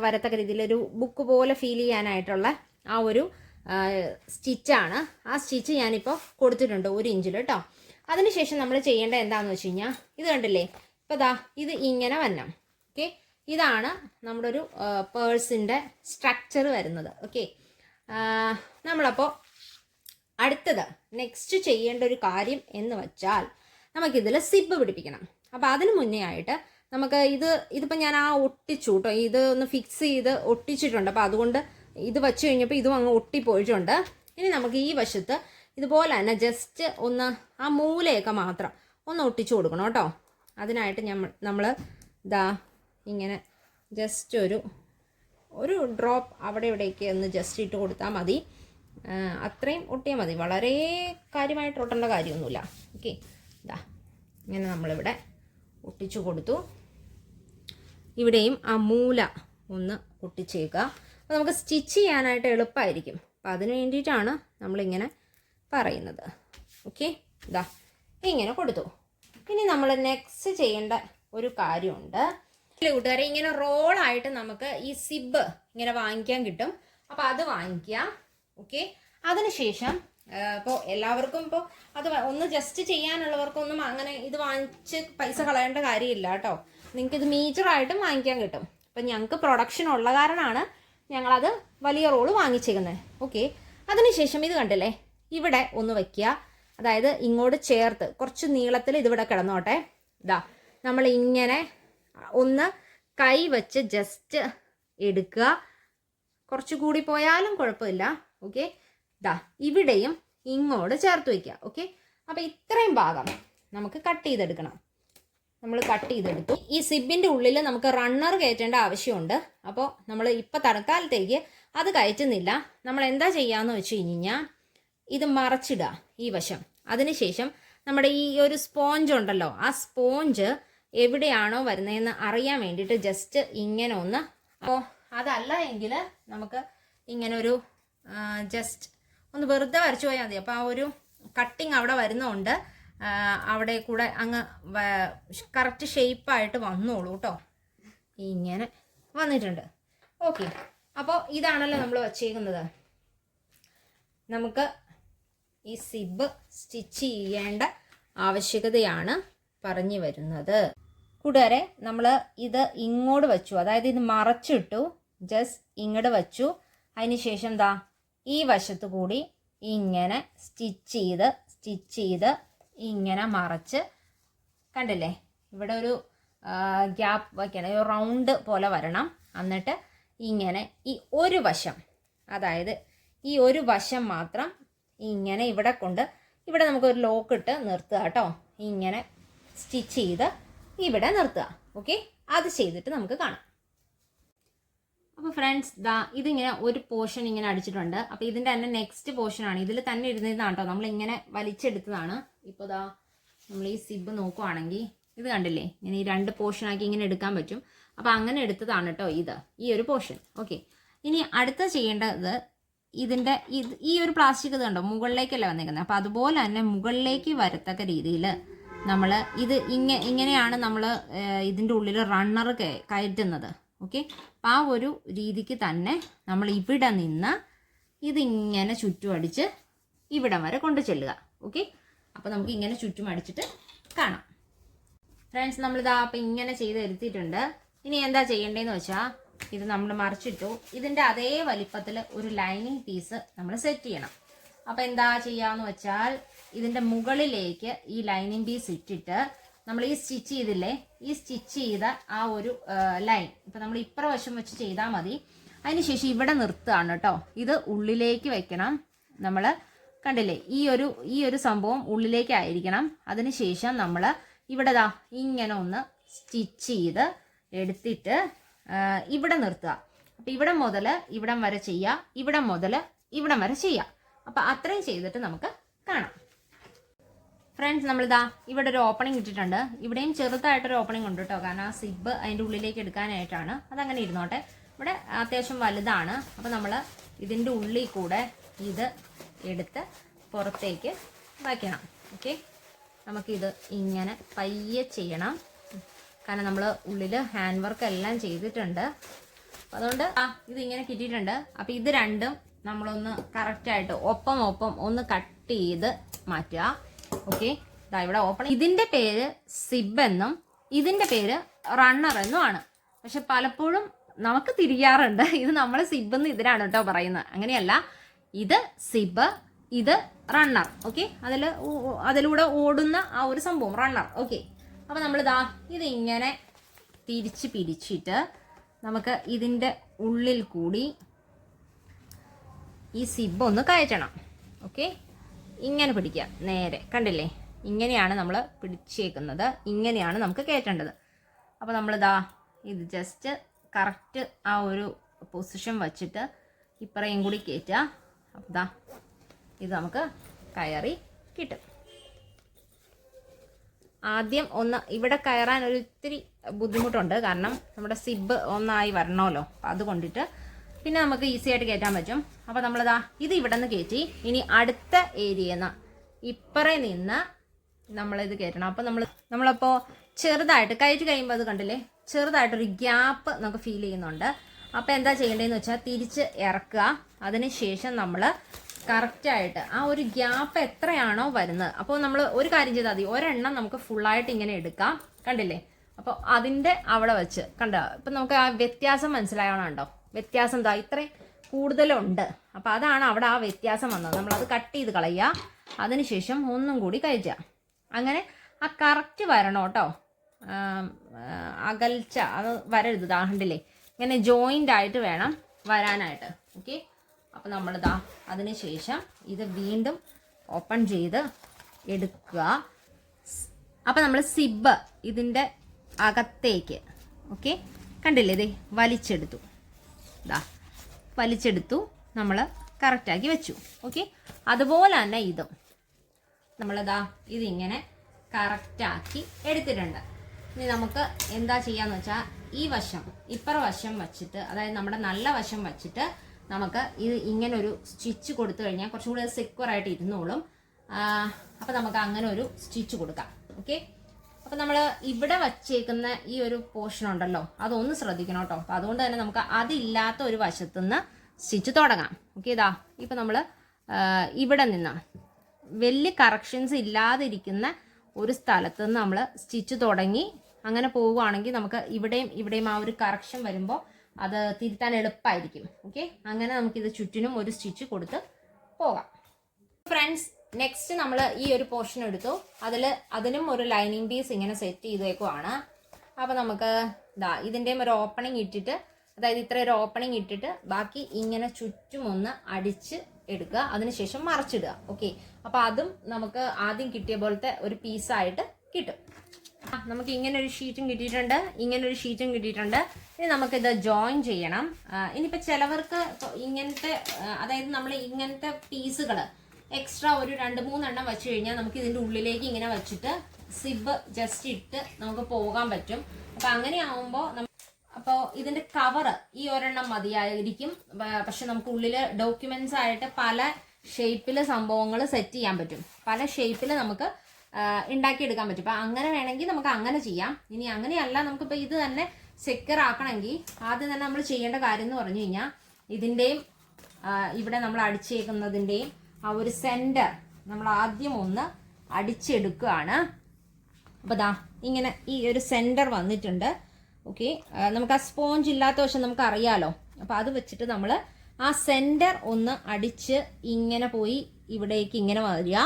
വരത്തക്ക രീതിയിലൊരു ബുക്ക് പോലെ ഫീൽ ചെയ്യാനായിട്ടുള്ള ആ ഒരു സ്റ്റിച്ചാണ്. ആ സ്റ്റിച്ച് ഞാനിപ്പോൾ കൊടുത്തിട്ടുണ്ട് 1 ഇഞ്ചിൽ കേട്ടോ. അതിനുശേഷം നമ്മൾ ചെയ്യേണ്ടത് എന്താണെന്ന് വെച്ച് കഴിഞ്ഞാൽ ഇത് കണ്ടില്ലേ, ഇപ്പോൾ ദാ ഇത് ഇങ്ങനെ വരണം. ഓക്കെ, ഇതാണ് നമ്മുടെ ഒരു പേഴ്സിൻ്റെ സ്ട്രക്ചർ വരുന്നത്. ഓക്കെ, നമ്മളപ്പോൾ അടുത്തത് നെക്സ്റ്റ് ചെയ്യേണ്ട ഒരു കാര്യം എന്ന് വെച്ചാൽ നമുക്കിതിൽ സിബ് പിടിപ്പിക്കണം. അപ്പോൾ അതിന് മുന്നേ ആയിട്ട് നമുക്ക് ഇതിപ്പോൾ ഞാൻ ആ ഒട്ടിച്ചു കേട്ടോ, ഇത് ഒന്ന് ഫിക്സ് ചെയ്ത് ഒട്ടിച്ചിട്ടുണ്ട്. അപ്പോൾ അതുകൊണ്ട് ഇത് വെച്ച് കഴിഞ്ഞപ്പോൾ ഇതും അങ്ങ് ഒട്ടിപ്പോയിട്ടുണ്ട്. ഇനി നമുക്ക് ഈ വശത്ത് ഇതുപോലെ തന്നെ ജസ്റ്റ് ഒന്ന് ആ മൂലയൊക്കെ മാത്രം ഒന്ന് ഒട്ടിച്ചു കൊടുക്കണം കേട്ടോ. അതിനായിട്ട് നമ്മൾ ഇതാ ഇങ്ങനെ ജസ്റ്റ് ഒരു ഡ്രോപ്പ് അവിടെ ഇവിടേക്ക് ഒന്ന് ജസ്റ്റ് ഇട്ട് കൊടുത്താൽ മതി. അത്രയും ഒട്ടിയാൽ മതി, വളരെ കാര്യമായിട്ട് ഒട്ടേണ്ട കാര്യമൊന്നുമില്ല. ഓക്കെ, ഇതാ ഇങ്ങനെ നമ്മളിവിടെ ഒട്ടിച്ചു കൊടുത്തു. ഇവിടെയും ആ മൂല ഒന്ന് ഒട്ടിച്ചേക്കുക. അപ്പോൾ നമുക്ക് സ്റ്റിച്ച് ചെയ്യാനായിട്ട് എളുപ്പമായിരിക്കും. അപ്പോൾ അതിന് വേണ്ടിയിട്ടാണ് നമ്മളിങ്ങനെ പറയുന്നത്. ഓക്കെ, ഇതാ ഇങ്ങനെ കൊടുത്തു. ഇനി നമ്മൾ നെക്സ്റ്റ് ചെയ്യേണ്ട ഒരു കാര്യമുണ്ട് കൂട്ടുകാരെ. ഇങ്ങനെ റോളായിട്ട് നമുക്ക് ഈ സിബ് ഇങ്ങനെ വാങ്ങിക്കാൻ കിട്ടും. അപ്പോൾ അത് വാങ്ങിക്കുക. ഓക്കെ, അതിനുശേഷം ഇപ്പോൾ എല്ലാവർക്കും ഇപ്പോൾ അത് ഒന്ന് ജസ്റ്റ് ചെയ്യാനുള്ളവർക്കൊന്നും അങ്ങനെ ഇത് വാങ്ങിച്ച് പൈസ കളയേണ്ട കാര്യമില്ല കേട്ടോ. നിങ്ങൾക്ക് ഇത് മീറ്ററായിട്ടും വാങ്ങിക്കാൻ കിട്ടും. അപ്പം ഞങ്ങൾക്ക് പ്രൊഡക്ഷൻ ഉള്ള കാരണമാണ് ഞങ്ങളത് വലിയ റോള് വാങ്ങിച്ചേക്കുന്നത്. ഓക്കെ, അതിനുശേഷം ഇത് കണ്ടില്ലേ, ഇവിടെ ഒന്ന് വയ്ക്കുക. അതായത് ഇങ്ങോട്ട് ചേർത്ത് കുറച്ച് നീളത്തിൽ ഇതിവിടെ കിടന്നോട്ടെ. ഇതാ നമ്മൾ ഇങ്ങനെ ഒന്ന് കൈ വെച്ച് ജസ്റ്റ് എടുക്കുക. കുറച്ച് കൂടി പോയാലും കുഴപ്പമില്ല. ഓക്കെ, ഇതാ ഇവിടെയും ഇങ്ങോട്ട് ചേർത്ത് വയ്ക്കുക. ഓക്കെ, അപ്പോൾ ഇത്രയും ഭാഗം നമുക്ക് കട്ട് ചെയ്തെടുക്കണം. നമ്മൾ കട്ട് ചെയ്തെടുത്തു. ഈ സിബിൻ്റെ ഉള്ളിൽ നമുക്ക് റണ്ണർ കയറ്റേണ്ട ആവശ്യമുണ്ട്. അപ്പോൾ നമ്മൾ ഇപ്പോൾ തൽക്കാലത്തേക്ക് അത് കയറ്റുന്നില്ല. നമ്മൾ എന്താ ചെയ്യാന്ന് വെച്ച് കഴിഞ്ഞാൽ ഇത് മറച്ചിടുക ഈ വശം. അതിനുശേഷം നമ്മുടെ ഈ ഒരു സ്പോഞ്ച് ഉണ്ടല്ലോ, ആ സ്പോഞ്ച് എവിടെയാണോ വരുന്നതെന്ന് അറിയാൻ വേണ്ടിയിട്ട് ജസ്റ്റ് ഇങ്ങനെ ഒന്ന്, അപ്പോൾ അതല്ല എങ്കിൽ നമുക്ക് ഇങ്ങനെ ഒരു ജസ്റ്റ് ഒന്ന് വെറുതെ വരച്ചു പോയാൽ മതി. അപ്പോൾ ആ ഒരു കട്ടിങ് അവിടെ വരുന്നതുകൊണ്ട് അവിടെ കൂടെ അങ്ങ് കറക്റ്റ് ഷേപ്പായിട്ട് വന്നോളൂ കേട്ടോ. ഇങ്ങനെ വന്നിട്ടുണ്ട്. ഓക്കെ, അപ്പോൾ ഇതാണല്ലോ നമ്മൾ വച്ചേക്കുന്നത്. നമുക്ക് ഈ സിബ് സ്റ്റിച്ച് ചെയ്യേണ്ട ആവശ്യകതയാണ് പറഞ്ഞു വരുന്നത്. കൂട്ടുകാരെ, നമ്മൾ ഇത് ഇങ്ങോട്ട് വെച്ചു, അതായത് ഇത് മറച്ചിട്ടു, ജസ്റ്റ് ഇങ്ങോട്ട് വച്ചു. അതിന് ശേഷം ദാ ഈ വശത്ത് കൂടി ഇങ്ങനെ സ്റ്റിച്ച് ചെയ്ത് ഇങ്ങനെ മറച്ച്, കണ്ടില്ലേ ഇവിടെ ഒരു ഗ്യാപ്പ് വയ്ക്കണം, ഒരു റൗണ്ട് പോലെ വരണം. എന്നിട്ട് ഇങ്ങനെ ഈ ഒരു വശം, അതായത് ഈ ഒരു വശം മാത്രം ഇങ്ങനെ ഇവിടെ നമുക്കൊരു ലോക്ക് ഇട്ട് നിർത്തുക കേട്ടോ. ഇങ്ങനെ സ്റ്റിച്ച് ചെയ്ത് ഇവിടെ നിർത്തുക. ഓക്കെ, അത് ചെയ്തിട്ട് നമുക്ക് കാണാം. അപ്പോൾ ഫ്രണ്ട്സ്, ദാ ഇതിങ്ങനെ ഒരു പോർഷൻ ഇങ്ങനെ അടിച്ചിട്ടുണ്ട്. അപ്പോൾ ഇതിൻ്റെ തന്നെ നെക്സ്റ്റ് പോർഷനാണ്. ഇതിൽ തന്നെ ഇരുന്നതാണ് കേട്ടോ, നമ്മളിങ്ങനെ വലിച്ചെടുത്തതാണ്. ഇപ്പോൾ ദാ നമ്മൾ ഈ സിബ് നോക്കുവാണെങ്കിൽ ഇത് കണ്ടില്ലേ, ഇങ്ങനെ ഈ 2 പോർഷനാക്കി ഇങ്ങനെ എടുക്കാൻ പറ്റും. അപ്പോൾ അങ്ങനെ എടുത്തതാണ് കേട്ടോ ഈ ഒരു പോർഷൻ. ഓക്കെ, ഇനി അടുത്ത ചെയ്യേണ്ടത് ഇതിൻ്റെ ഈ ഒരു പ്ലാസ്റ്റിക് ഇത് കണ്ടോ, മുകളിലേക്കല്ല വന്നേക്കുന്നത്. അപ്പോൾ അതുപോലെ തന്നെ മുകളിലേക്ക് വരത്തക്ക രീതിയിൽ നമ്മൾ ഇത് ഇങ്ങനെയാണ് നമ്മൾ ഇതിൻ്റെ ഉള്ളിൽ റണ്ണർ കയറ്റുന്നത്. ഓക്കെ, അപ്പം ആ ഒരു രീതിക്ക് തന്നെ നമ്മൾ ഇവിടെ നിന്ന് ഇതിങ്ങനെ ചുറ്റും അടിച്ച് ഇവിടം വരെ കൊണ്ട് ചെല്ലുക. ഓക്കെ, അപ്പോൾ നമുക്ക് ഇങ്ങനെ ചുറ്റും അടിച്ചിട്ട് കാണാം. ഫ്രണ്ട്സ്, നമ്മളിതാ അപ്പം ഇങ്ങനെ ചെയ്ത് എടുത്തിട്ടുണ്ട്. ഇനി എന്താ ചെയ്യേണ്ടതെന്ന് വെച്ചാൽ ഇത് നമ്മൾ മറിച്ചിട്ടു. ഇതിൻ്റെ അതേ വലിപ്പത്തിൽ ഒരു ലൈനിങ് പീസ് നമ്മൾ സെറ്റ് ചെയ്യണം. അപ്പോൾ എന്താ ചെയ്യാന്ന് വെച്ചാൽ ഇതിൻ്റെ മുകളിലേക്ക് ഈ ലൈനിങ് പീസ് ഇട്ടിട്ട് നമ്മൾ ഈ സ്റ്റിച്ച് ചെയ്തില്ലേ, ഈ സ്റ്റിച്ച് ചെയ്ത ആ ഒരു ലൈൻ ഇപ്പം നമ്മൾ ഇപ്പുറവശം വെച്ച് ചെയ്താൽ മതി. അതിനുശേഷം ഇവിടെ നിർത്തുകയാണ് കേട്ടോ. ഇത് ഉള്ളിലേക്ക് വെക്കണം. നമ്മൾ കണ്ടില്ലേ, ഈ ഒരു സംഭവം ഉള്ളിലേക്കായിരിക്കണം. അതിനുശേഷം നമ്മൾ ഇവിടെ ദാ ഇങ്ങനെ ഒന്ന് സ്റ്റിച്ച് ചെയ്ത് എടുത്തിട്ട് ഇവിടെ നിർത്തുക. അപ്പം ഇവിടം മുതൽ ഇവിടം വരെ ചെയ്യുക, ഇവിടം മുതൽ ഇവിടം വരെ ചെയ്യുക. അപ്പം അത്രയും ചെയ്തിട്ട് നമുക്ക് കാണാം. ഫ്രണ്ട്സ്, നമ്മളിതാ ഇവിടെ ഒരു ഓപ്പണിംഗ് ഇട്ടിട്ടുണ്ട്. ഇവിടെയും ചെറുതായിട്ടൊരു ഓപ്പണിംഗ് ഉണ്ട് കേട്ടോ, കാരണം ആ സിബ് അതിൻ്റെ ഉള്ളിലേക്ക് എടുക്കാനായിട്ടാണ്. അതങ്ങനെ ഇരുന്നോട്ടെ. ഇവിടെ അത്യാവശ്യം വലുതാണ്. അപ്പോൾ നമ്മൾ ഇതിൻ്റെ ഉള്ളിൽ കൂടെ ഇത് എടുത്ത് പുറത്തേക്ക് വയ്ക്കണം. ഓക്കെ, നമുക്കിത് ഇങ്ങനെ പയ്യെ ചെയ്യണം. കാരണം നമ്മൾ ഉള്ളിൽ ഹാൻഡ് വർക്ക് എല്ലാം ചെയ്തിട്ടുണ്ട്. അതുകൊണ്ട് ഇതിങ്ങനെ കിട്ടിയിട്ടുണ്ട്. അപ്പോൾ ഇത് രണ്ടും നമ്മളൊന്ന് കറക്റ്റായിട്ട് ഒപ്പം ഒന്ന് കട്ട് ചെയ്ത് മാറ്റുക. ഓക്കെ, ഇതാ ഇവിടെ ഓപ്പൺ. ഇതിൻ്റെ പേര് സിബ് എന്നും ഇതിൻ്റെ പേര് റണ്ണർ എന്നും ആണ്. പക്ഷെ പലപ്പോഴും നമുക്ക് തിരിയാറുണ്ട്, ഇത് നമ്മൾ സിബ് എന്ന് ഇതിനാണ് കേട്ടോ പറയുന്നത്. അങ്ങനെയല്ല, ഇത് സിബ്, ഇത് റണ്ണർ. ഓക്കെ, അതിലൂടെ ഓടുന്ന ആ ഒരു സംഭവം റണ്ണർ. ഓക്കെ, അപ്പോൾ നമ്മളിതാ ഇതിങ്ങനെ തിരിച്ച് പിടിച്ചിട്ട് നമുക്ക് ഇതിൻ്റെ ഉള്ളിൽ കൂടി ഈ സിബ് ഒന്ന് കയറ്റണം. ഓക്കെ, ഇങ്ങനെ പിടിക്കുക നേരെ. കണ്ടില്ലേ, ഇങ്ങനെയാണ് നമ്മൾ പിടിച്ചേക്കുന്നത്, ഇങ്ങനെയാണ് നമുക്ക് കയറ്റേണ്ടത്. അപ്പോൾ നമ്മളിതാ ഇത് ജസ്റ്റ് കറക്റ്റ് ആ ഒരു പൊസിഷൻ വച്ചിട്ട് ഇപ്പറയും കൂടി കയറ്റുക. അപ്പോൾ ഇതാ ഇത് നമുക്ക് കയറി കിട്ടും. ആദ്യം ഒന്ന് ഇവിടെ കയറാൻ ഒരു ഇത്തിരി ബുദ്ധിമുട്ടുണ്ട്, കാരണം നമ്മുടെ സിബ് ഒന്നായി വരണമല്ലോ. അപ്പം അതുകൊണ്ടിട്ട് പിന്നെ നമുക്ക് ഈസി ആയിട്ട് കയറ്റാൻ പറ്റും. അപ്പോൾ നമ്മളിതാ ഇത് ഇവിടെ നിന്ന് കയറ്റി ഇനി അടുത്ത ഏരിയയിൽ നിന്ന് ഇപ്പറേ നിന്ന് നമ്മളിത് കയറ്റണം. അപ്പോൾ നമ്മളപ്പോൾ ചെറുതായിട്ട് കയറ്റി കഴിയുമ്പോൾ അത് കണ്ടില്ലേ, ചെറുതായിട്ടൊരു ഗ്യാപ്പ് നമുക്ക് ഫീൽ ചെയ്യുന്നുണ്ട്. അപ്പോൾ എന്താ ചെയ്യേണ്ടതെന്ന് വെച്ചാൽ തിരിച്ച് ഇറക്കുക. അതിന് ശേഷം നമ്മൾ കറക്റ്റായിട്ട് ആ ഒരു ഗ്യാപ്പ് എത്രയാണോ വരുന്നത്, അപ്പോൾ നമ്മൾ ഒരു കാര്യം ചെയ്താൽ മതി, ഒരെണ്ണം നമുക്ക് ഫുള്ളായിട്ട് ഇങ്ങനെ എടുക്കാം. കണ്ടില്ലേ, അപ്പോൾ അതിൻ്റെ അവിടെ വെച്ച് കണ്ടോ, ഇപ്പം നമുക്ക് ആ വ്യത്യാസം മനസ്സിലായണോ? വ്യത്യാസം എന്താ ഇത്രയും കൂടുതലുണ്ട്. അപ്പോൾ അതാണ് അവിടെ ആ വ്യത്യാസം വന്നത്. നമ്മളത് കട്ട് ചെയ്ത് കളയുക. അതിനുശേഷം ഒന്നും കൂടി കയറ്റുക. അങ്ങനെ ആ കറക്റ്റ് വരണം കേട്ടോ, അകൽച്ച അത് വരരുത്. കണ്ടില്ലേ, ഇങ്ങനെ ജോയിൻ്റ് ആയിട്ട് വേണം വരാനായിട്ട്. ഓക്കെ, അപ്പോൾ നമ്മളിതാ അതിന് ശേഷം ഇത് വീണ്ടും ഓപ്പൺ ചെയ്ത് എടുക്കുക. അപ്പോൾ നമ്മൾ സിബ് ഇതിൻ്റെ അകത്തേക്ക് ഓക്കെ കണ്ടില്ലേ, ഇത് വലിച്ചെടുത്തു. വലിച്ചെടുത്തു നമ്മൾ കറക്റ്റാക്കി വെച്ചു. ഓക്കെ, അതുപോലെ തന്നെ ഇതും നമ്മളിതാ ഇതിങ്ങനെ കറക്റ്റാക്കി എടുത്തിട്ടുണ്ട്. ഇനി നമുക്ക് എന്താ ചെയ്യാന്ന് വെച്ചാൽ ഈ വശം ഇപ്പറ വശം വച്ചിട്ട്, അതായത് നമ്മുടെ നല്ല വശം വച്ചിട്ട് നമുക്ക് ഇത് ഇങ്ങനെ ഒരു സ്റ്റിച്ച് കൊടുത്തു കഴിഞ്ഞാൽ കുറച്ചുകൂടി സെക്യൂർ ആയിട്ട് ഇരുന്നോളും. അപ്പം നമുക്ക് അങ്ങനെ ഒരു സ്റ്റിച്ച് കൊടുക്കാം. ഓക്കെ, അപ്പം നമ്മൾ ഇവിടെ വച്ചേക്കുന്ന ഈ ഒരു പോർഷൻ ഉണ്ടല്ലോ, അതൊന്ന് ശ്രദ്ധിക്കണം കേട്ടോ. അപ്പം അതുകൊണ്ട് തന്നെ നമുക്ക് അതില്ലാത്ത ഒരു വശത്തുനിന്ന് സ്റ്റിച്ച് തുടങ്ങാം. ഓക്കെ, ഇതാ ഇപ്പം നമ്മൾ ഇവിടെ നിന്ന് വലിയ കറക്ഷൻസ് ഇല്ലാതിരിക്കുന്ന ഒരു സ്ഥലത്ത് നിന്ന് നമ്മൾ സ്റ്റിച്ച് തുടങ്ങി അങ്ങനെ പോവുകയാണെങ്കിൽ നമുക്ക് ഇവിടെയും ആ ഒരു കറക്ഷൻ വരുമ്പോൾ അത് തിരുത്താൻ എളുപ്പമായിരിക്കും. ഓക്കെ, അങ്ങനെ നമുക്കിത് ചുറ്റിനും ഒരു സ്റ്റിച്ച് കൊടുത്ത് പോകാം. ഫ്രണ്ട്സ്, നെക്സ്റ്റ് നമ്മൾ ഈ ഒരു പോർഷൻ എടുത്തു, അതിനും ഒരു ലൈനിങ് പീസ് ഇങ്ങനെ സെറ്റ് ചെയ്തേക്കുവാണ്. അപ്പോൾ നമുക്ക് ഇതിൻ്റെയും ഒരു ഓപ്പണിങ് ഇട്ടിട്ട്, അതായത് ഇത്ര ഒരു ഓപ്പണിങ് ഇട്ടിട്ട് ബാക്കി ഇങ്ങനെ ചുറ്റും ഒന്ന് അടിച്ച് എടുക്കുക. അതിനുശേഷം മറച്ചിടുക. ഓക്കെ, അപ്പോൾ അതും നമുക്ക് ആദ്യം കിട്ടിയ പോലത്തെ ഒരു പീസായിട്ട് കിട്ടും. നമുക്ക് ഇങ്ങനെ ഒരു ഷീറ്റും കിട്ടിയിട്ടുണ്ട്, ഇങ്ങനെ ഒരു ഷീറ്റും കിട്ടിയിട്ടുണ്ട്. ഇനി നമുക്കിത് ജോയിൻ ചെയ്യണം. ഇനിയിപ്പോൾ ചിലവർക്ക് ഇങ്ങനത്തെ, അതായത് നമ്മൾ ഇങ്ങനത്തെ പീസുകൾ എക്സ്ട്രാ ഒരു 2-3 എണ്ണം വെച്ച് കഴിഞ്ഞാൽ നമുക്ക് ഇതിൻ്റെ ഉള്ളിലേക്ക് ഇങ്ങനെ വെച്ചിട്ട് സിബ് ജസ്റ്റ് ഇട്ട് നമുക്ക് പോകാൻ പറ്റും. അപ്പം അങ്ങനെ ആവുമ്പോൾ അപ്പോൾ ഇതിൻ്റെ കവറ് ഈ ഒരെണ്ണം മതിയായിരിക്കും. പക്ഷെ നമുക്ക് ഉള്ളിൽ ഡോക്യുമെന്റ്സ് ആയിട്ട് പല ഷേപ്പിൽ സംഭവങ്ങൾ സെറ്റ് ചെയ്യാൻ പറ്റും, പല ഷേപ്പിൽ നമുക്ക് ഉണ്ടാക്കിയെടുക്കാൻ പറ്റും. അപ്പം അങ്ങനെ വേണമെങ്കിൽ നമുക്ക് അങ്ങനെ ചെയ്യാം. ഇനി അങ്ങനെയല്ല, നമുക്കിപ്പോൾ ഇത് തന്നെ സെക്യൂർ ആക്കണമെങ്കിൽ ആദ്യം തന്നെ നമ്മൾ ചെയ്യേണ്ട കാര്യം എന്ന് പറഞ്ഞു കഴിഞ്ഞാൽ ഇതിൻ്റെയും ഇവിടെ നമ്മൾ അടിച്ചേക്കുന്നതിൻ്റെയും ആ ഒരു സെൻറ്റർ നമ്മൾ ആദ്യം ഒന്ന് അടിച്ചെടുക്കുകയാണ്. അപ്പോൾ ദാ ഇങ്ങനെ ഈ ഒരു സെൻറ്റർ വന്നിട്ടുണ്ട്. ഓക്കെ, നമുക്ക് ആ സ്പോഞ്ച് ഇല്ലാത്ത വശം നമുക്ക് അറിയാലോ. അപ്പോൾ അത് വെച്ചിട്ട് നമ്മൾ ആ സെൻറ്റർ ഒന്ന് അടിച്ച് ഇങ്ങനെ പോയി ഇവിടേക്ക് ഇങ്ങനെ വരിക.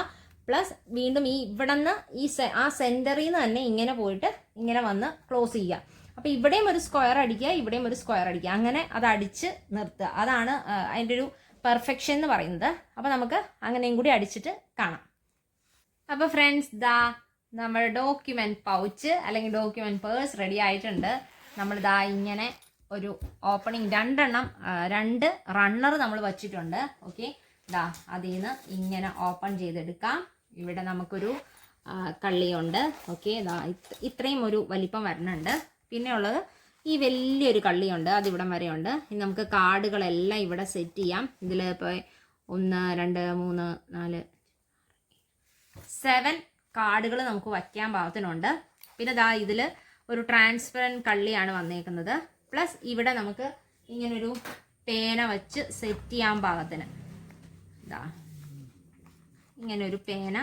പ്ലസ് വീണ്ടും ഈ ഇവിടെ നിന്ന് ആ സെൻറ്ററിൽ നിന്ന് തന്നെ ഇങ്ങനെ പോയിട്ട് ഇങ്ങനെ വന്ന് ക്ലോസ് ചെയ്യുക. അപ്പോൾ ഇവിടെയും ഒരു സ്ക്വയർ അടിക്കുക, ഇവിടെയും ഒരു സ്ക്വയർ അടിക്കുക, അങ്ങനെ അത് അടിച്ച് നിർത്തുക. അതാണ് അതിൻ്റെ ഒരു പെർഫെക്ഷൻ എന്ന് പറയുന്നത്. അപ്പോൾ നമുക്ക് അങ്ങനെയും കൂടി അടിച്ചിട്ട് കാണാം. അപ്പോൾ ഫ്രണ്ട്സ്, നമ്മൾ ഡോക്യുമെന്റ് പൗച്ച് അല്ലെങ്കിൽ ഡോക്യുമെന്റ് പേഴ്സ് റെഡി ആയിട്ടുണ്ട്. നമ്മൾ ഇങ്ങനെ ഒരു ഓപ്പണിങ് 2 എണ്ണം 2 റണ്ണർ നമ്മൾ വച്ചിട്ടുണ്ട്. ഓക്കെ, അതിൽ നിന്ന് ഇങ്ങനെ ഓപ്പൺ ചെയ്തെടുക്കാം. ഇവിടെ നമുക്കൊരു കള്ളിയുണ്ട്. ഓക്കെ, ഇത്രയും ഒരു വലിപ്പം വരുന്നുണ്ട്. പിന്നെ ഉള്ളത് ഈ വലിയൊരു കള്ളിയുണ്ട്, അതിവിടം വരെയുണ്ട്. ഇനി നമുക്ക് കാർഡുകളെല്ലാം ഇവിടെ സെറ്റ് ചെയ്യാം. ഇതിൽ ഇപ്പോൾ 1 2 3 4 7 കാർഡുകൾ നമുക്ക് വയ്ക്കാൻ പാകത്തിനുണ്ട്. പിന്നെ ദാ ഇതിൽ ഒരു ട്രാൻസ്പെറൻറ്റ് കള്ളിയാണ് വന്നേക്കുന്നത്. പ്ലസ് ഇവിടെ നമുക്ക് ഇങ്ങനൊരു പേന വെച്ച് സെറ്റ് ചെയ്യാൻ പാകത്തിന് ഇതാ ഇങ്ങനൊരു പേന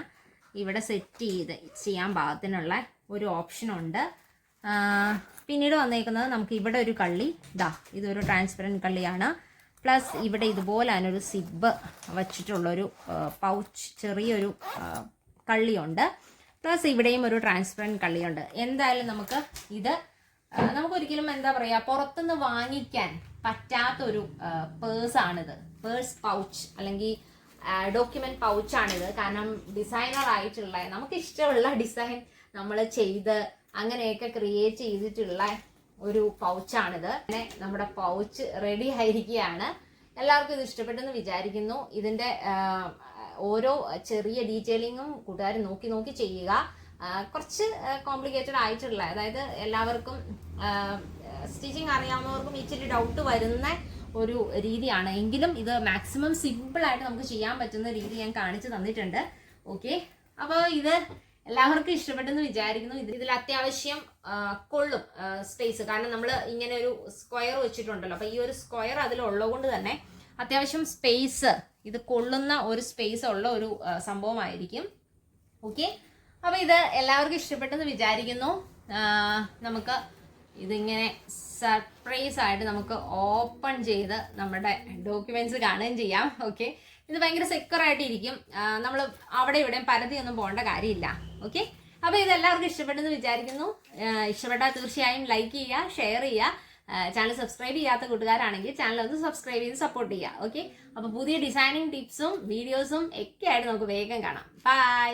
ഇവിടെ സെറ്റ് ചെയ്യാൻ പാകത്തിനുള്ള ഒരു ഓപ്ഷനുണ്ട്. പിന്നീട് വന്നേക്കുന്നത് നമുക്ക് ഇവിടെ ഒരു കള്ളി, ഇതൊരു ട്രാൻസ്പെറൻറ്റ് കള്ളിയാണ്. പ്ലസ് ഇവിടെ ഇതുപോലെ തന്നെ ഒരു സിബ് വച്ചിട്ടുള്ളൊരു പൗച്ച് ചെറിയൊരു കള്ളിയുണ്ട്. പ്ലസ് ഇവിടെയും ഒരു ട്രാൻസ്പെറൻറ്റ് കള്ളിയുണ്ട്. എന്തായാലും നമുക്കൊരിക്കലും എന്താ പറയുക, പുറത്തുനിന്ന് വാങ്ങിക്കാൻ പറ്റാത്തൊരു പേഴ്സാണിത്. പേഴ്സ് പൗച്ച് അല്ലെങ്കിൽ ഡോക്യുമെന്റ് പൗച്ചാണിത്. കാരണം ഡിസൈനർ ആയിട്ടുള്ള നമുക്ക് ഇഷ്ടമുള്ള ഡിസൈൻ നമ്മൾ ചെയ്ത് അങ്ങനെയൊക്കെ ക്രിയേറ്റ് ചെയ്തിട്ടുള്ള ഒരു പൗച്ചാണിത്. അങ്ങനെ നമ്മുടെ പൗച്ച് റെഡി ആയിരിക്കുകയാണ്. എല്ലാവർക്കും ഇത് ഇഷ്ടപ്പെട്ടെന്ന് വിചാരിക്കുന്നു. ഇതിന്റെ ഓരോ ചെറിയ ഡീറ്റെയിലിങ്ങും കൂട്ടുകാർ നോക്കി ചെയ്യുക. കുറച്ച് കോംപ്ലിക്കേറ്റഡ് ആയിട്ടുള്ള, അതായത് എല്ലാവർക്കും സ്റ്റിച്ചിങ് അറിയാവുന്നവർക്കും ഇച്ചിരി ഡൗട്ട് വരുന്ന ഒരു രീതിയാണ്. എങ്കിലും ഇത് മാക്സിമം സിമ്പിളായിട്ട് നമുക്ക് ചെയ്യാൻ പറ്റുന്ന രീതി ഞാൻ കാണിച്ചു തന്നിട്ടുണ്ട്. ഓക്കെ, അപ്പോൾ ഇത് എല്ലാവർക്കും ഇഷ്ടപ്പെട്ടെന്ന് വിചാരിക്കുന്നു. ഇതിൽ അത്യാവശ്യം കൊള്ളും സ്പേസ്. കാരണം നമ്മൾ ഇങ്ങനെ ഒരു സ്ക്വയർ വെച്ചിട്ടുണ്ടല്ലോ, അപ്പോൾ ഈ ഒരു സ്ക്വയർ അതിലുള്ളത് കൊണ്ട് തന്നെ അത്യാവശ്യം സ്പേസ്, ഇത് കൊള്ളുന്ന ഒരു സ്പേസ് ഉള്ള ഒരു സംഭവമായിരിക്കും. ഓക്കെ, അപ്പോൾ ഇത് എല്ലാവർക്കും ഇഷ്ടപ്പെട്ടെന്ന് വിചാരിക്കുന്നു. നമുക്ക് ഇതിങ്ങനെ സർപ്രൈസ് ആയിട്ട് നമുക്ക് ഓപ്പൺ ചെയ്ത് നമ്മുടെ ഡോക്യുമെന്റ്സ് കാണുകയും ചെയ്യാം. ഓക്കെ, ഇത് ഭയങ്കര സെക്യൂർ ആയിട്ടിരിക്കും. നമ്മൾ അവിടെ ഇവിടെയും പരതിയൊന്നും പോകേണ്ട കാര്യമില്ല. ഓക്കെ, അപ്പോൾ ഇത് എല്ലാവർക്കും ഇഷ്ടപ്പെട്ടെന്ന് വിചാരിക്കുന്നു. ഇഷ്ടപ്പെട്ടാൽ തീർച്ചയായും ലൈക്ക് ചെയ്യുക, ഷെയർ ചെയ്യുക. ചാനൽ സബ്സ്ക്രൈബ് ചെയ്യാത്ത കൂട്ടുകാരാണെങ്കിൽ ചാനൽ ഒന്ന് സബ്സ്ക്രൈബ് ചെയ്ത് സപ്പോർട്ട് ചെയ്യുക. ഓക്കെ, അപ്പോൾ പുതിയ ഡിസൈനിങ് ടിപ്സും വീഡിയോസും ഒക്കെ ആയിട്ട് നമുക്ക് വേഗം കാണാം. ബൈ.